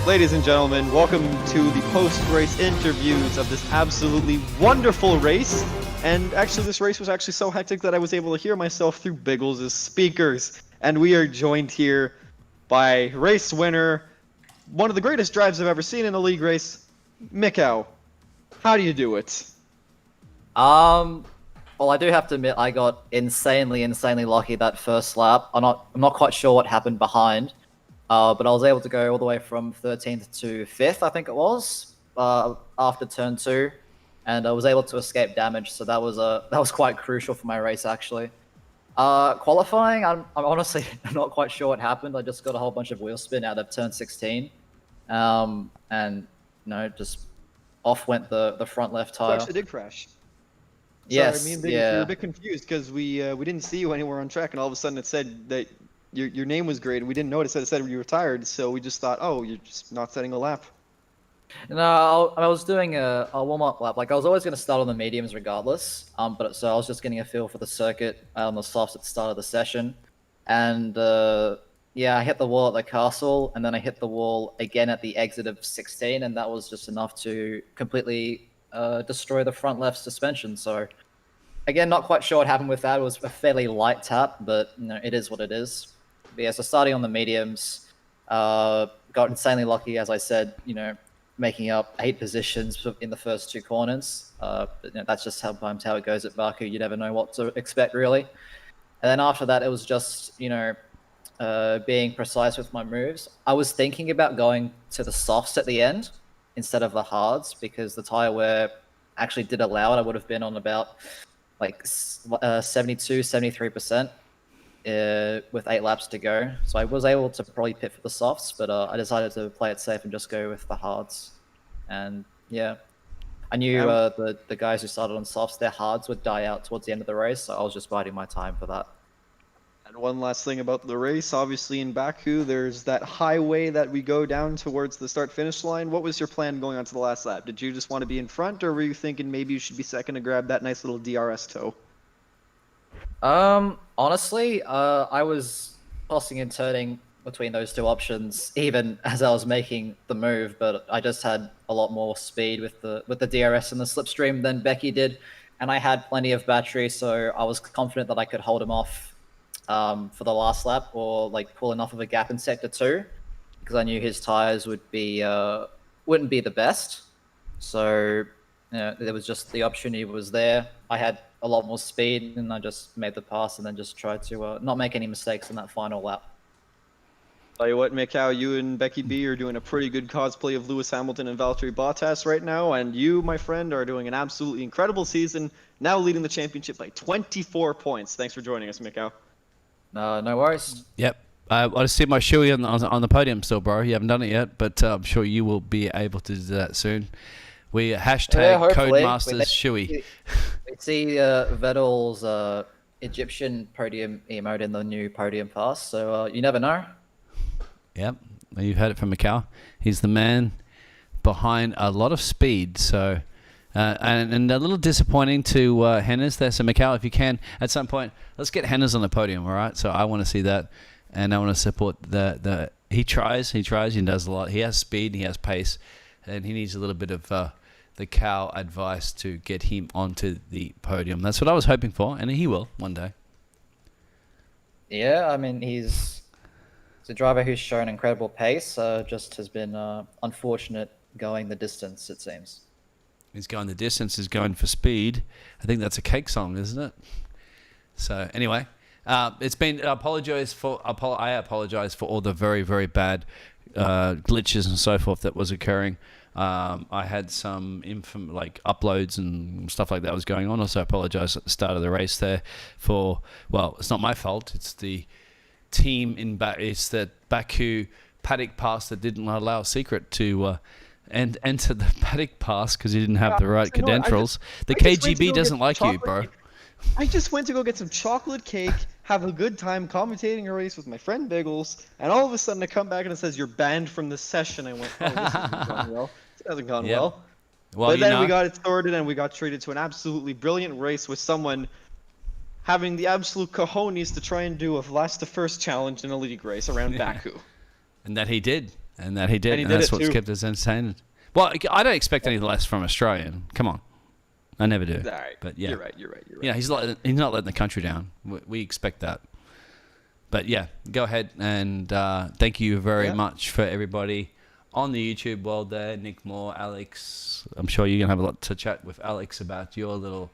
Ladies and gentlemen, welcome to the post-race interviews of this absolutely wonderful race. And actually, this race was actually so hectic that I was able to hear myself through Biggles's speakers. And we are joined here by race winner, one of the greatest drives I've ever seen in a league race, Mikau. How do you do it? Well, I do have to admit I got insanely lucky that first lap. I'm not quite sure what happened behind, but I was able to go all the way from 13th to 5th, I think it was, after turn 2, and I was able to escape damage. So that was quite crucial for my race actually. Qualifying, I'm honestly not quite sure what happened. I just got a whole bunch of wheel spin out of turn 16, and just off went the front left tire. You actually did crash. Yes, sorry, me and Biggs were a bit confused because we didn't see you anywhere on track, and all of a sudden it said that your name was graded. We didn't notice that it said you were retired, so we just thought, oh, you're just not setting a lap. No, I was doing a warm-up lap. Like, I was always going to start on the mediums regardless. So I was just getting a feel for the circuit on the softs at the start of the session. And yeah, I hit the wall at the castle, and then I hit the wall again at the exit of 16, and that was just enough to completely destroy the front left suspension. So again, not quite sure what happened with that. It was a fairly light tap, but it is what it is. But yeah, so starting on the mediums, got insanely lucky, as I said, making up 8 positions in the first 2 corners. But, that's just sometimes how it goes at Baku. You never know what to expect, really. And then after that, it was just, being precise with my moves. I was thinking about going to the softs at the end instead of the hards, because the tire wear actually did allow it. I would have been on about like 72, 73% with 8 laps to go. So I was able to probably pit for the softs, but I decided to play it safe and just go with the hards. And yeah, I knew the guys who started on softs, their hards would die out towards the end of the race, so I was just biding my time for that. And one last thing about the race, obviously in Baku, there's that highway that we go down towards the start-finish line. What was your plan going on to the last lap? Did you just want to be in front, or were you thinking maybe you should be second to grab that nice little DRS toe? Honestly, I was tossing and turning between those 2 options, even as I was making the move, but I just had a lot more speed with the DRS and the slipstream than Becky did, and I had plenty of battery, so I was confident that I could hold him off for the last lap, or like pull enough of a gap in sector 2, because I knew his tires wouldn't be the best. So there was just the opportunity was there. I had a lot more speed, and I just made the pass, and then just tried to not make any mistakes in that final lap. Tell you what, Mikau, you and Becky B are doing a pretty good cosplay of Lewis Hamilton and Valtteri Bottas right now, and you, my friend, are doing an absolutely incredible season, now leading the championship by 24 points. Thanks for joining us, Mikau. No worries. Yep. I want to see my shoey on the podium still, bro. You haven't done it yet, but I'm sure you will be able to do that soon. We hashtag Codemasters shoey. We see Vettel's Egyptian podium emote in the new podium pass, so you never know. Yep. Well, you've heard it from Mikau. He's the man behind a lot of speed. So, and a little disappointing to Hennes there. So, Mikau, if you can, at some point, let's get Hennes on the podium, all right? So I want to see that, and I want to support the. He tries, he does a lot. He has speed, he has pace, and he needs a little bit of the cow advice to get him onto the podium. That's what I was hoping for, and he will one day. Yeah, I mean, he's a driver who's shown incredible pace, just has been unfortunate going the distance, it seems. He's going the distance, he's going for speed. I think that's a Cake song, isn't it? So anyway, it's been I apologize for all the very, very bad glitches and so forth that was occurring. I had some uploads and stuff like that was going on. Also, I apologize at the start of the race there for, well, it's not my fault. It's the team it's the Baku paddock pass that didn't allow Secret to enter the paddock pass because he didn't have the right credentials. The KGB doesn't like you, bro. I just went to go get some chocolate cake, have a good time commentating a race with my friend Biggles, and all of a sudden I come back and it says you're banned from the session. I went, oh, this hasn't gone well. It hasn't gone well. But then we got it sorted and we got treated to an absolutely brilliant race with someone having the absolute cojones to try and do a last to first challenge in a league race around Baku. And that he did. And that he did, And he and did that's it what's too. kept us entertained. Well, I don't expect any less from Australian. Come on. I never do. All right. But yeah. You're right. You're right. Yeah, he's not letting the country down. We expect that. But yeah, go ahead and thank you very much for everybody on the YouTube world there. Nick Moore, Alex. I'm sure you're going to have a lot to chat with Alex about your little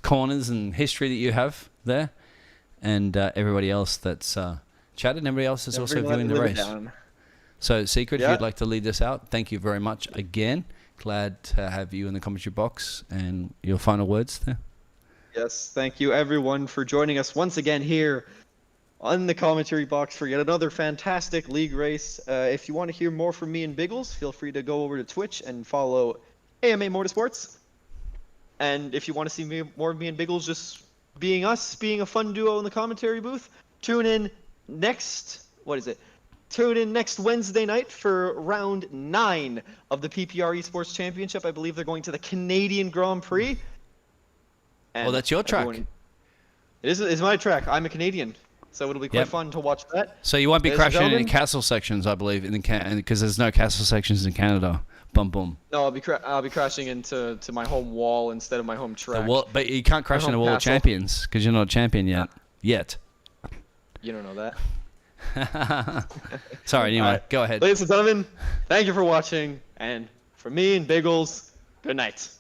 corners and history that you have there. And everybody else that's chatted and everybody else that's also viewing the race. So, Secret, if you'd like to lead us out, thank you very much again. Glad to have you in the commentary box and your final words there. Yes, thank you everyone for joining us once again here on the commentary box for yet another fantastic league race. If you want to hear more from me and Biggles, feel free to go over to Twitch and follow AMA Motorsports. And if you want to see more of me and Biggles just being us, being a fun duo in the commentary booth, tune in next Wednesday night for round 9 of the PPR Esports Championship. I believe they're going to the Canadian Grand Prix. And that's your track. It's my track. I'm a Canadian, so it'll be quite fun to watch that. So you won't be Ladies and crashing any gentlemen. castle sections, I believe, because there's no castle sections in Canada. Boom, boom. No, I'll be crashing into my home wall instead of my home track. But you can't crash My into home Wall of castle. Champions because you're not a champion yet. You don't know that. Sorry, anyway, Alright. go ahead. Ladies and gentlemen, thank you for watching, and from me and Biggles, good night.